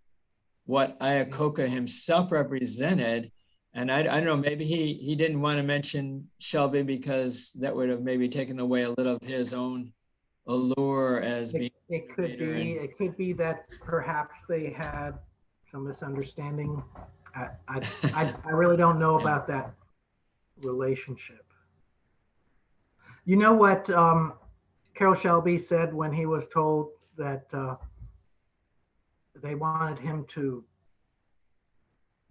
what Iacocca himself represented. And I don't know, maybe he didn't want to mention Shelby because that would have maybe taken away a little of his own allure as being. It could be that perhaps they had some misunderstanding. I really don't know about that relationship. You know what Carroll Shelby said when he was told that they wanted him to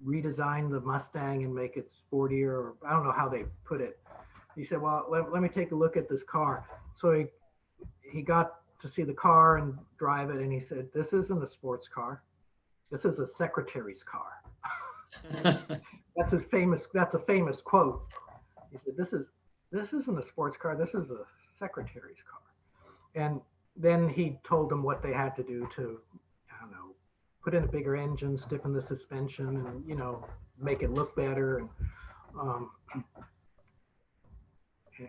redesign the Mustang and make it sportier, or I don't know how they put it. He said, well, let me take a look at this car. So he got to see the car and drive it, and he said, this isn't a sports car. This is a secretary's car. That's a famous quote. He said, this isn't a sports car, this is a secretary's car. And then he told them what they had to do to, I don't know, put in a bigger engine, stiffen the suspension, and, you know, make it look better.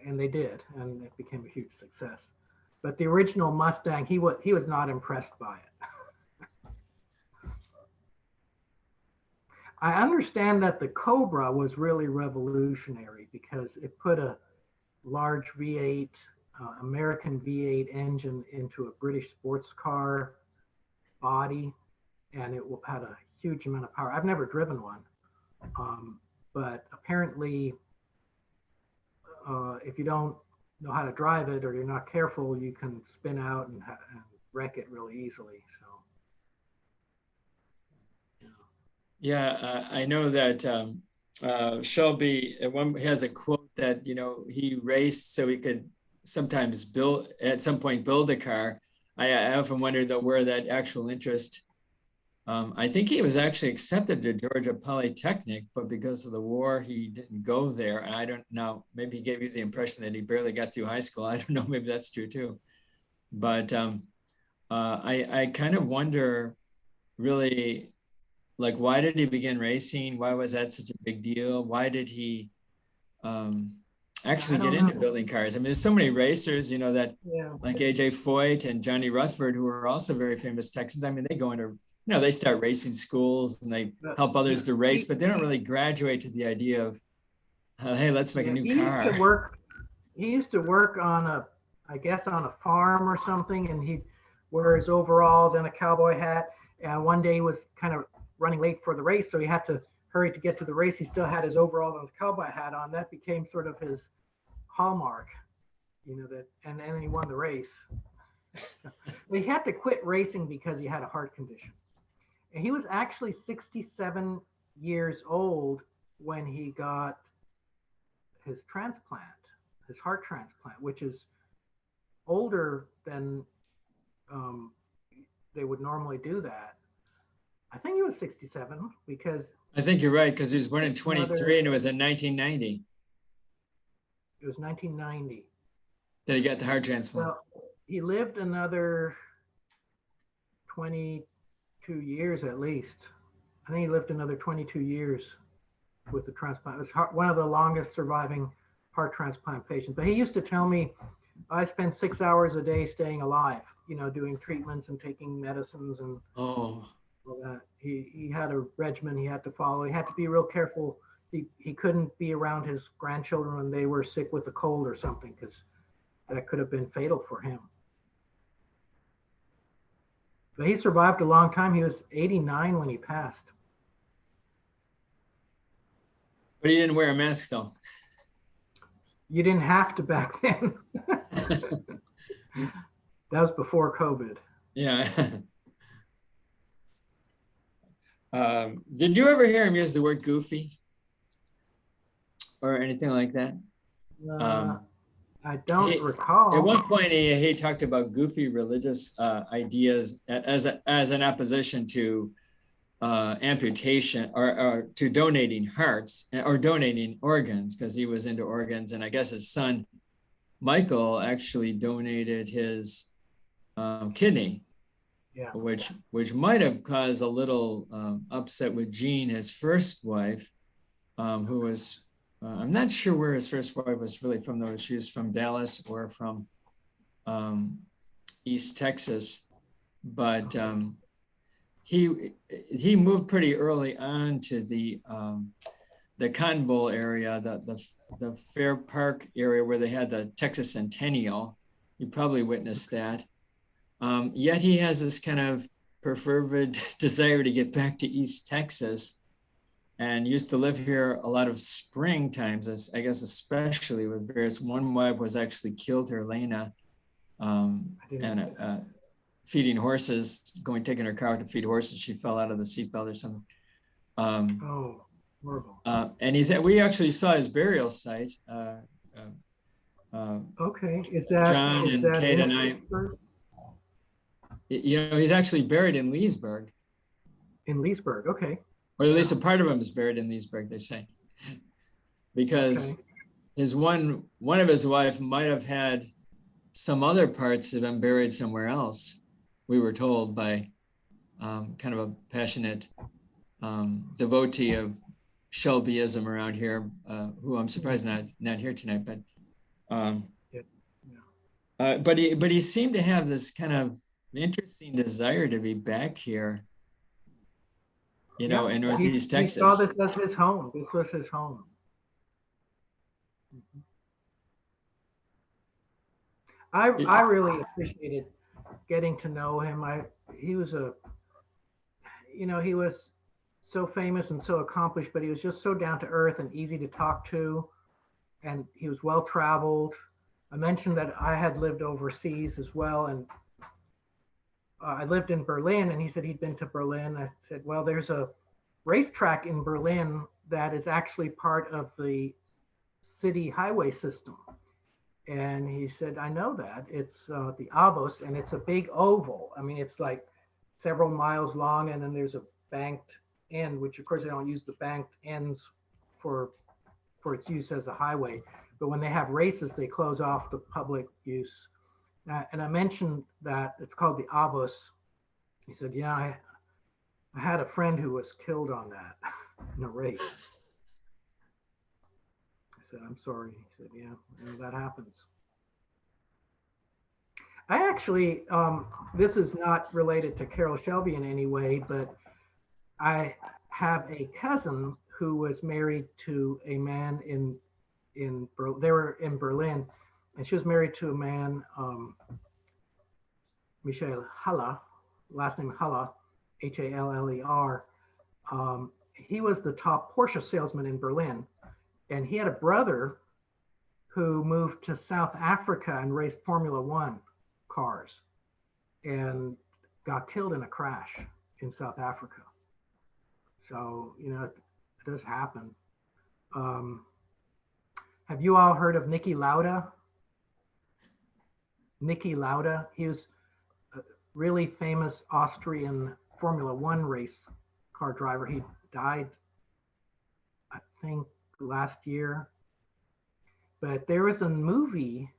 And they did, and it became a huge success. But the original Mustang, he was not impressed by it. I understand that the Cobra was really revolutionary because it put a large V8, American V8 engine into a British sports car body, and it had a huge amount of power. I've never driven one, but apparently if you don't know how to drive it or you're not careful, you can spin out and wreck it really easily. So. Yeah, I know that Shelby has a quote that, he raced so he could sometimes at some point build a car. I often wonder though where that actual interest. I think he was actually accepted to Georgia Polytechnic, but because of the war, he didn't go there. And I don't know, maybe he gave you the impression that he barely got through high school. I don't know, maybe that's true too. But I kind of wonder really, like, why did he begin racing? Why was that such a big deal? Why did he actually get into building cars? I mean, there's so many racers, that like AJ Foyt and Johnny Rutherford, who are also very famous Texans. I mean, they go into, they start racing schools and they help others to race, but they don't really graduate to the idea of, hey, let's make a new car. He used to work on I guess on a farm or something, and he'd wear his overalls and a cowboy hat. And one day he was kind of running late for the race, so he had to hurry to get to the race. He still had his overalls and his cowboy hat on. That became sort of his hallmark, and then he won the race. So, he had to quit racing because he had a heart condition. And he was actually 67 years old when he got his transplant, his heart transplant, which is older than they would normally do that. I think he was 67 because I think you're right, because he was born in 23 and it was in 1990. It was 1990 that he got the heart transplant. Well, he lived another 22 years at least. I think he lived another 22 years with the transplant. It was one of the longest surviving heart transplant patients. But he used to tell me, I spend 6 hours a day staying alive, doing treatments and taking medicines and all that. He had a regimen he had to follow. He had to be real careful. He couldn't be around his grandchildren when they were sick with a cold or something, because that could have been fatal for him. But he survived a long time. He was 89 when he passed. But he didn't wear a mask though. You didn't have to back then. That was before COVID. Yeah. Did you ever hear him use the word goofy or anything like that? I don't recall. At one point, he talked about goofy religious ideas as an opposition to amputation or to donating hearts or donating organs, because he was into organs. And I guess his son, Michael, actually donated his kidney. Yeah. Which might have caused a little upset with Jean, his first wife, who was, I'm not sure where his first wife was really from, though. She was from Dallas or from East Texas. But he moved pretty early on to the Cotton Bowl area, the Fair Park area where they had the Texas Centennial. You probably witnessed that. Yet he has this kind of perfervid desire to get back to East Texas, and used to live here a lot of spring times, I guess, especially with various. One wife was actually killed, Lena, and feeding horses, taking her car to feed horses. She fell out of the seatbelt or something. Horrible. And we actually saw his burial site. Okay, is that John and Kate and I? He's actually buried in Leesburg. In Leesburg, okay. Or at least a part of him is buried in Leesburg, they say. Because his one of his wife might have had some other parts of him buried somewhere else. We were told by kind of a passionate devotee of Shelbyism around here, who I'm surprised not here tonight, but he seemed to have this kind of interesting desire to be back here, in Northeast Texas. He saw this as his home. This was his home. I really appreciated getting to know him. He was he was so famous and so accomplished, but he was just so down to earth and easy to talk to, and he was well traveled. I mentioned that I had lived overseas as well, and I lived in Berlin, and he said he'd been to Berlin. I said, well, there's a racetrack in Berlin that is actually part of the city highway system. And he said, I know that. It's the Avos, and it's a big oval. I mean, it's like several miles long, and then there's a banked end, which of course they don't use the banked ends for its use as a highway. But when they have races, they close off the public use. And I mentioned that it's called the Avos. He said, yeah, I had a friend who was killed on that in a race. I said, I'm sorry. He said, yeah, that happens. I actually, this is not related to Carol Shelby in any way, but I have a cousin who was married to a man they were in Berlin, and she was married to a man, Michael Haller, last name Haller, Haller. He was the top Porsche salesman in Berlin, and he had a brother who moved to South Africa and raced Formula One cars and got killed in a crash in South Africa. So, you know, it does happen. Have you all heard of Niki Lauda? Niki Lauda, he was a really famous Austrian Formula One race car driver. He died, I think, last year. But there was a movie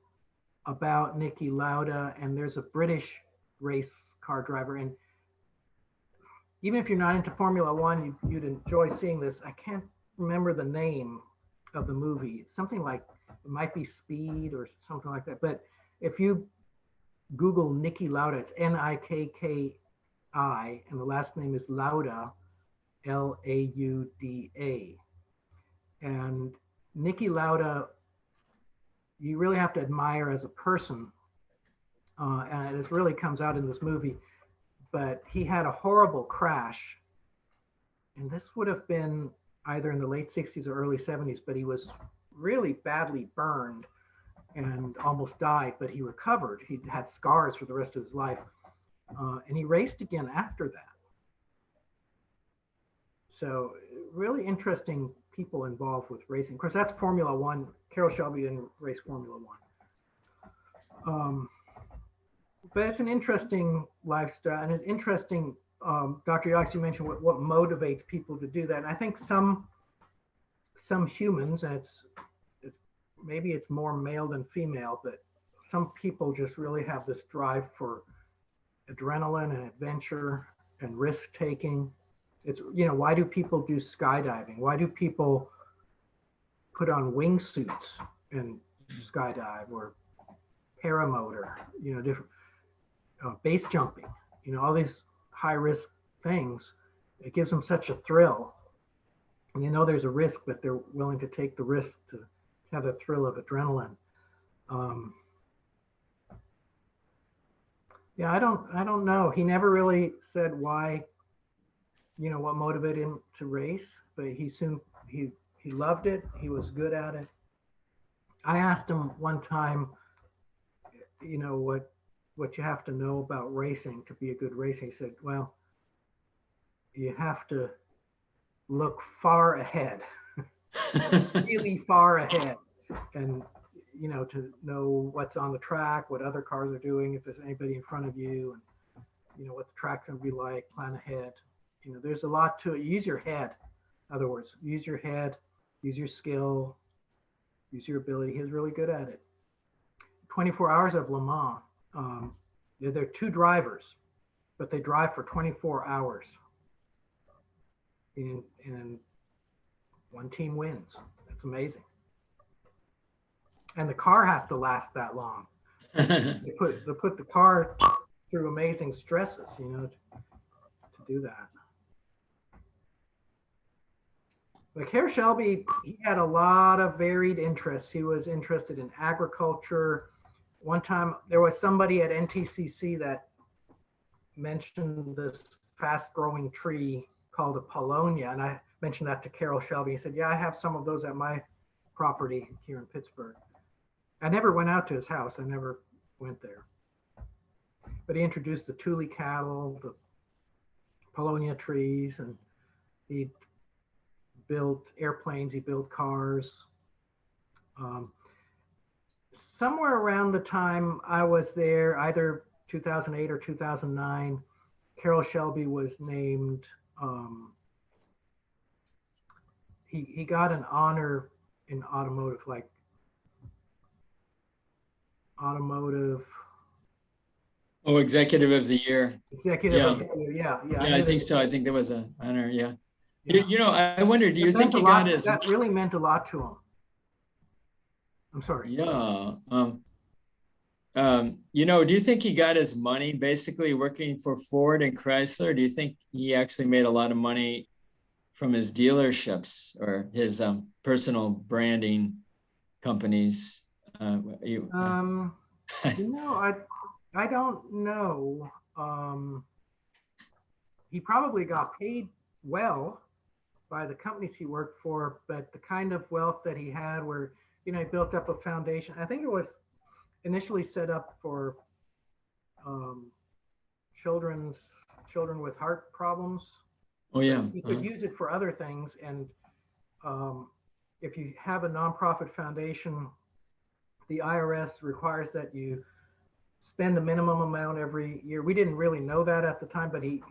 about Niki Lauda, and there's a British race car driver. And even if you're not into Formula One, you'd enjoy seeing this. I can't remember the name of the movie. It's something like, it might be Speed or something like that. But if you Google Niki Lauda, it's Nikki, and the last name is Lauda, Lauda. And Niki Lauda, you really have to admire as a person. And it really comes out in this movie. But he had a horrible crash. And this would have been either in the late 60s or early 70s, but he was really badly burned and almost died, but he recovered. He had scars for the rest of his life. And he raced again after that. So really interesting people involved with racing. Of course, that's Formula One. Carol Shelby didn't race Formula One. But it's an interesting lifestyle and an interesting, Dr. Yox, you mentioned what motivates people to do that. And I think some humans, and maybe it's more male than female, but some people just really have this drive for adrenaline and adventure and risk taking. It's, you know, why do people do skydiving? Why do people put on wingsuits and skydive, or paramotor, you know, different base jumping, you know, all these high risk things? It gives them such a thrill. And you know there's a risk, but they're willing to take the risk to have the thrill of adrenaline. Yeah, I don't know. He never really said why, you know, what motivated him to race, but he loved it. He was good at it. I asked him one time, you know, what you have to know about racing to be a good racer. He said, well, you have to look far ahead, really far ahead, and, you know, to know what's on the track, what other cars are doing, if there's anybody in front of you, and, you know, what the track's going to be like, plan ahead. You know, there's a lot to it. Use your head. In other words, use your head, use your skill, use your ability. He was really good at it. 24 hours of Le Mans. There are two drivers, but they drive for 24 hours. And one team wins. That's amazing. And the car has to last that long. They put the car through amazing stresses, you know, to do that. Like Herr Shelby, he had a lot of varied interests. He was interested in agriculture. One time there was somebody at NTCC that mentioned this fast growing tree called a paulownia. And I mentioned that to Carol Shelby. He said, yeah, I have some of those at my property here in Pittsburgh. I never went out to his house. I never went there. but he introduced the Thule cattle, the Polonia trees, and he built airplanes, he built cars. Somewhere around the time I was there, either 2008 or 2009, Carroll Shelby was named, he got an honor in automotive, like automotive Oh, Executive of the Year. executive Yeah. of the year. Yeah, Yeah, knew I think that. so. I think there was an honor. Yeah. Yeah. You know, I wonder, do you It think meant he a lot- got his? that really meant a lot to him. I'm sorry. Yeah. You know, do you think he got his money basically working for Ford and Chrysler? Do you think he actually made a lot of money from his dealerships or his personal branding companies? You know, I don't know. He probably got paid well by the companies he worked for, but the kind of wealth that he had, where, you know, he built up a foundation. I think it was initially set up for children with heart problems. Oh yeah. You could use it for other things, and if you have a nonprofit foundation, the IRS requires that you spend a minimum amount every year. We didn't really know that at the time, but he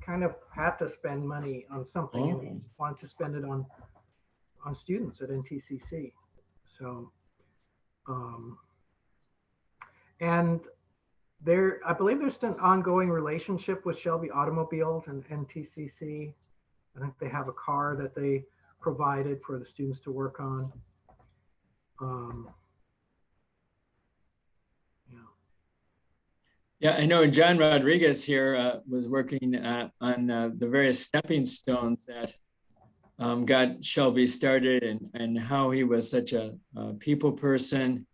kind of had to spend money on something, and he wanted to spend it on students at NTCC. So, and there, I believe there's an ongoing relationship with Shelby Automobiles and NTCC. I think they have a car that they provided for the students to work on. Yeah, I know John Rodriguez here was working on the various stepping stones that got Shelby started, and how he was such a people person.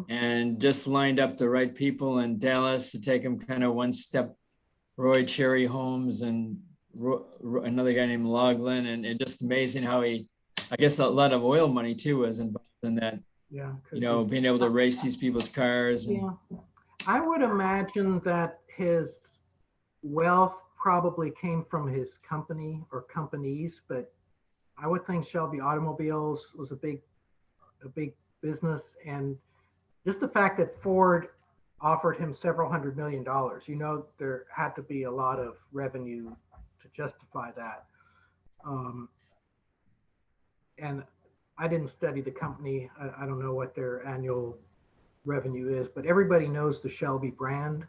And just lined up the right people in Dallas to take him kind of one step. Roy Cherry Holmes and another guy named Loughlin, and just amazing how he, I guess a lot of oil money too was involved in that. Yeah. You know, being able to race these people's cars. And, yeah. I would imagine that his wealth probably came from his company or companies, but I would think Shelby Automobiles was a big business, and just the fact that Ford offered him several $100 million, you know, there had to be a lot of revenue to justify that. And I didn't study the company. I don't know what their annual revenue is, but everybody knows the Shelby brand.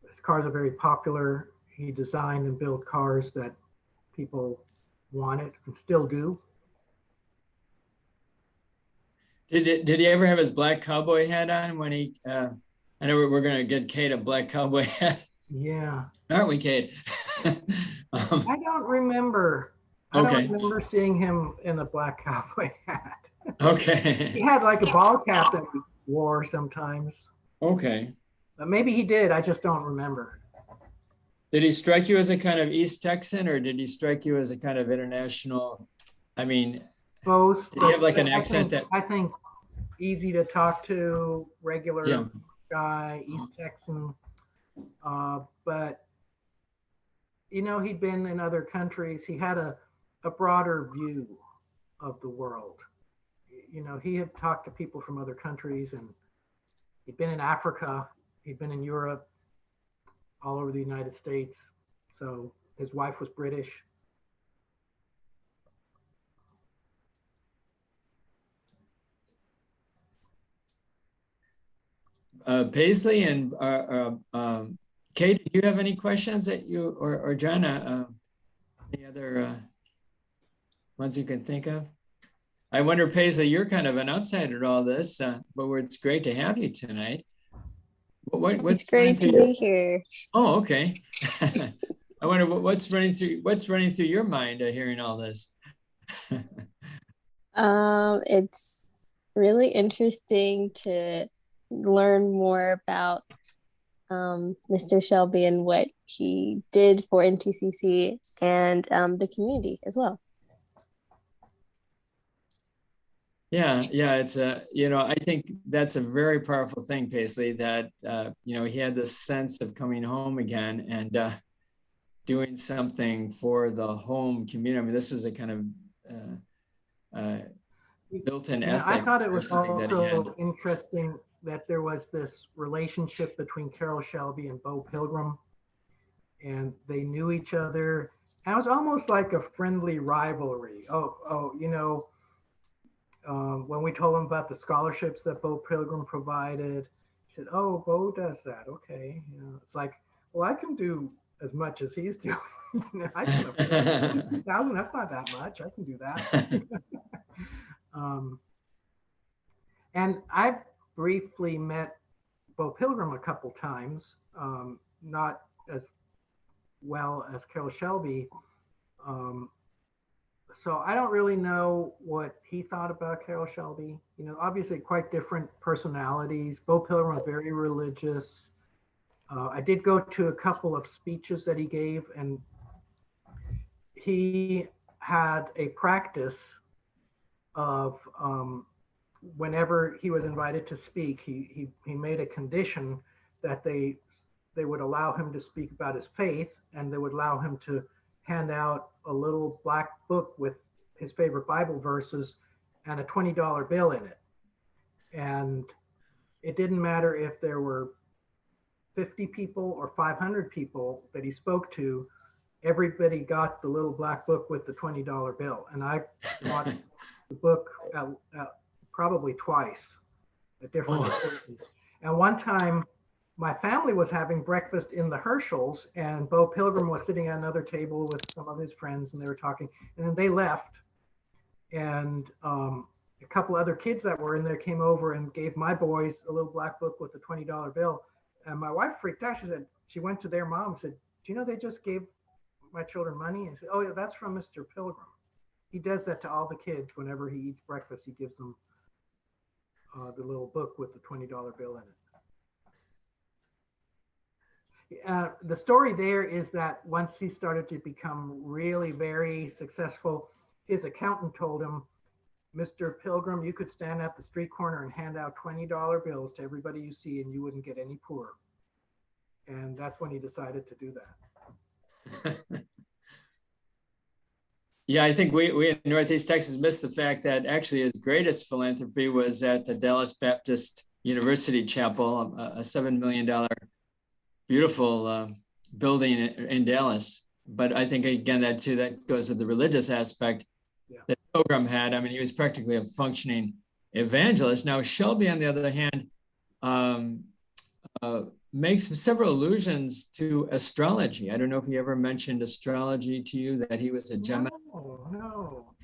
His cars are very popular. He designed and built cars that people wanted and still do. Did he ever have his black cowboy hat on when he? I know we're gonna get Kate a black cowboy hat. Yeah. Aren't we, Kate? I don't remember. I don't remember seeing him in a black cowboy hat. Okay. He had like a ball cap that he wore sometimes. Okay. But maybe he did. I just don't remember. Did he strike you as a kind of East Texan, or did he strike you as a kind of international? I mean, both. Did he have like an accent that? I think easy to talk to, regular guy, East Texan. But you know, he'd been in other countries. He had a broader view of the world. You know, he had talked to people from other countries, and he'd been in Africa, he'd been in Europe, all over the United States. So his wife was British. Paisley and Kate, do you have any questions that you or John, any other ones you can think of? I wonder, Paisley, you're kind of an outsider to all this, but it's great to have you tonight. What's it's great to be here. Oh, okay. I wonder what's running through your mind hearing all this. It's really interesting to learn more about Mr. Shelby and what he did for NTCC and the community as well. Yeah, it's I think that's a very powerful thing, Paisley, that, he had this sense of coming home again and doing something for the home community. I mean, this is a kind of built-in Yeah, I ethic thought it or was something that he had. also interesting that there was this relationship between Carol Shelby and Bo Pilgrim, and they knew each other. And it was almost like a friendly rivalry. When we told him about the scholarships that Bo Pilgrim provided, he said, "Oh, Bo does that. Okay." It's like, well, I can do as much as he's doing. I can afford 2,000. That's not that much. I can do that. And I've briefly met Bo Pilgrim a couple times, not as well as Carol Shelby. So I don't really know what he thought about Carol Shelby. Obviously quite different personalities. Bo Pilgrim was very religious. I did go to a couple of speeches that he gave, and he had a practice of whenever he was invited to speak, he made a condition that they would allow him to speak about his faith, and they would allow him to hand out a little black book with his favorite Bible verses and a $20 bill in it. And it didn't matter if there were 50 people or 500 people that he spoke to, everybody got the little black book with the $20 bill. And I bought the book probably twice at different occasions. And one time my family was having breakfast in the Herschels, and Bo Pilgrim was sitting at another table with some of his friends, and they were talking, and then they left. And a couple other kids that were in there came over and gave my boys a little black book with a $20 bill. And my wife freaked out. She said, she went to their mom and said, "Do you know they just gave my children money?" And I said, "Oh yeah, that's from Mr. Pilgrim. He does that to all the kids whenever he eats breakfast. He gives them the little book with the $20 bill in it." The story there is that once he started to become really very successful, his accountant told him, "Mr. Pilgrim, you could stand at the street corner and hand out $20 bills to everybody you see and you wouldn't get any poorer." And that's when he decided to do that. Yeah, I think we in Northeast Texas missed the fact that actually his greatest philanthropy was at the Dallas Baptist University Chapel, a $7 million beautiful building in Dallas. But I think, again, that goes with the religious aspect that Pilgrim had. I mean, he was practically a functioning evangelist. Now, Shelby, on the other hand, makes several allusions to astrology. I don't know if he ever mentioned astrology to you, that he was a Gemini. No.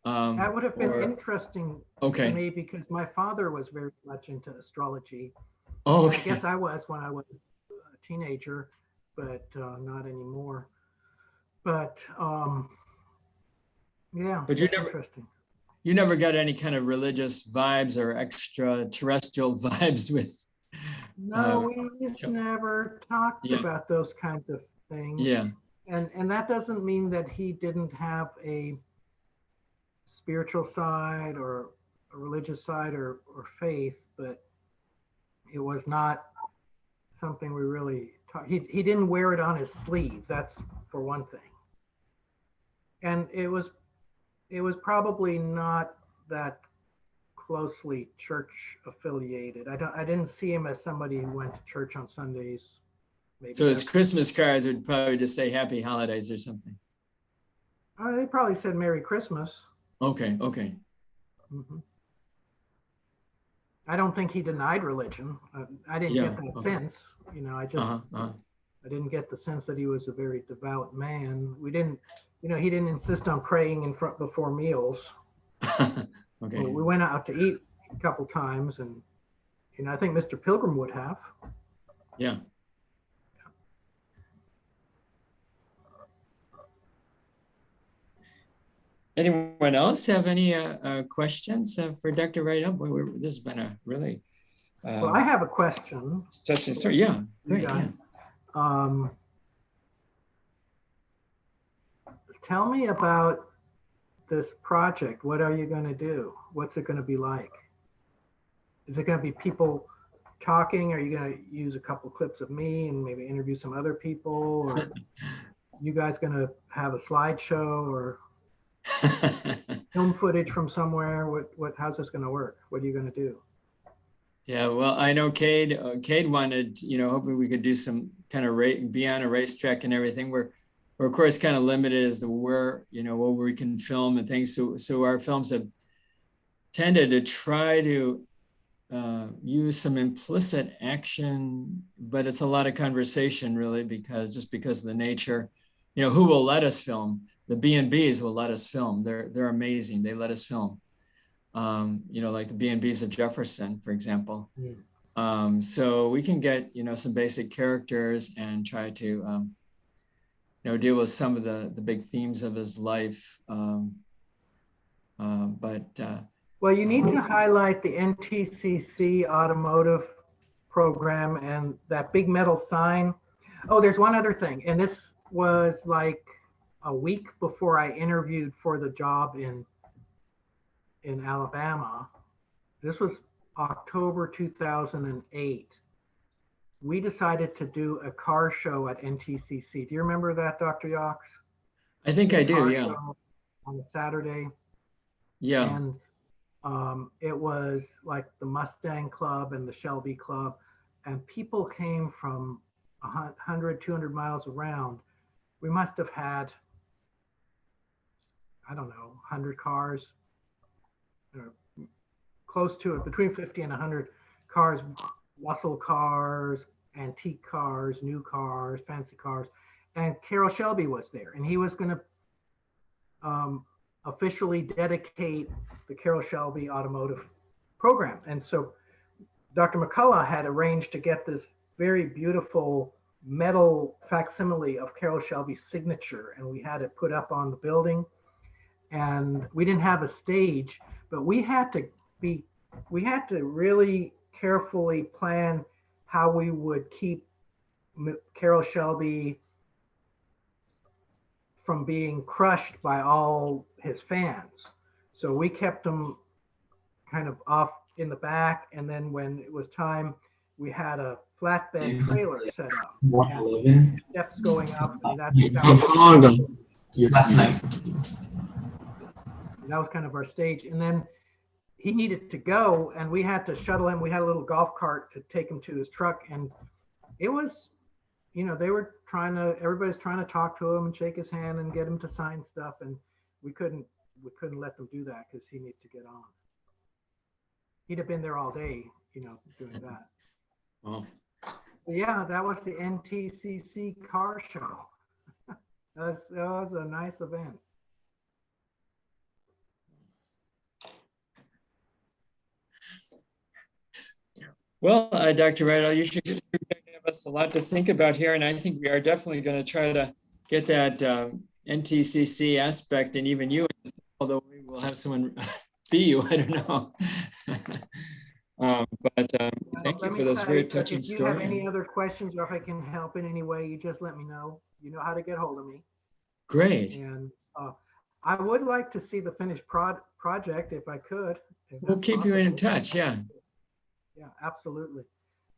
That would have been interesting to me, because my father was very much into astrology. I guess I was when I was a teenager, but not anymore. But yeah, but you never got any kind of religious vibes or extraterrestrial vibes with. No, we just never talked about those kinds of things. Yeah. And that doesn't mean that he didn't have a spiritual side or a religious side or faith, but it was not something we really talked. He didn't wear it on his sleeve, that's for one thing. And it was probably not that closely church affiliated. I didn't see him as somebody who went to church on Sundays. Maybe so his Christmas cards would probably just say Happy Holidays or something. They probably said Merry Christmas. Okay. Mm-hmm. I don't think he denied religion. I didn't get that sense. I didn't get the sense that he was a very devout man. He didn't insist on praying in front before meals. Okay. We went out to eat a couple times, and I think Mr. Pilgrim would have. Yeah. Anyone else have any questions for Dr. Riedel? This has been a really well, I have a question. Touching story. Yeah. Great. Yeah. Tell me about this project? What are you going to do? What's it going to be like? Is it going to be people talking? Are you going to use a couple clips of me and maybe interview some other people? Or you guys going to have a slideshow or film footage from somewhere? How's this going to work? What are you going to do? Yeah, well, I know Cade wanted, hoping we could do some kind of be on a racetrack and everything. We're of course kind of limited as to where we can film and things. So our films have tended to try to use some implicit action, but it's a lot of conversation really, because of the nature, who will let us film. The B&Bs will let us film. They're amazing. They let us film. Like the B&Bs of Jefferson, for example. Yeah. So we can get, some basic characters and try to, deal with some of the big themes of his life. Well, you need to highlight the NTCC automotive program and that big metal sign. Oh, there's one other thing. And this was like a week before I interviewed for the job in Alabama. This was October 2008. We decided to do a car show at NTCC. Do you remember that, Dr. Yox? I think I do, yeah. On a Saturday. Yeah. And it was like the Mustang Club and the Shelby Club, and people came from 100, 200 miles around. We must have had, I don't know, 100 cars, close to it, between 50 and 100 cars, muscle cars, antique cars, new cars, fancy cars. And Carroll Shelby was there, and he was going to officially dedicate the Carroll Shelby automotive program. And so Dr. McCullough had arranged to get this very beautiful metal facsimile of Carroll Shelby's signature, and we had it put up on the building. And we didn't have a stage, but we had to really carefully plan how we would keep Carroll Shelby from being crushed by all his fans. So we kept him kind of off in the back, and then when it was time, we had a flatbed trailer set up. Steps going up, and that was kind of our stage. And then he needed to go, and we had to shuttle him. We had a little golf cart to take him to his truck, and it was, everybody's trying to talk to him and shake his hand and get him to sign stuff, and we couldn't let them do that because he needed to get on. He'd have been there all day, doing that. Oh. But yeah, that was the NTCC car show. That was a nice event. Well, Dr. Riedel, you should give us a lot to think about here, and I think we are definitely going to try to get that NTCC aspect, and even you, although we will have someone be you, I don't know. Thank you for this very touching story. If you have any other questions, or if I can help in any way, you just let me know. You know how to get hold of me. Great. And I would like to see the finished project if I could. We'll keep you in touch, yeah. Yeah, absolutely.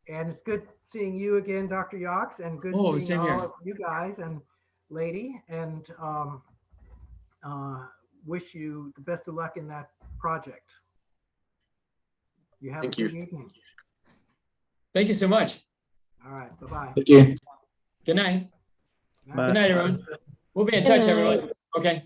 And it's good seeing you again, Dr. Yox, and good seeing all of you guys and lady, and wish you the best of luck in that project. You have a good evening. Thank you so much. All right, bye-bye. Thank you. Good night. Bye. Good night, everyone. We'll be in touch, everyone. Okay.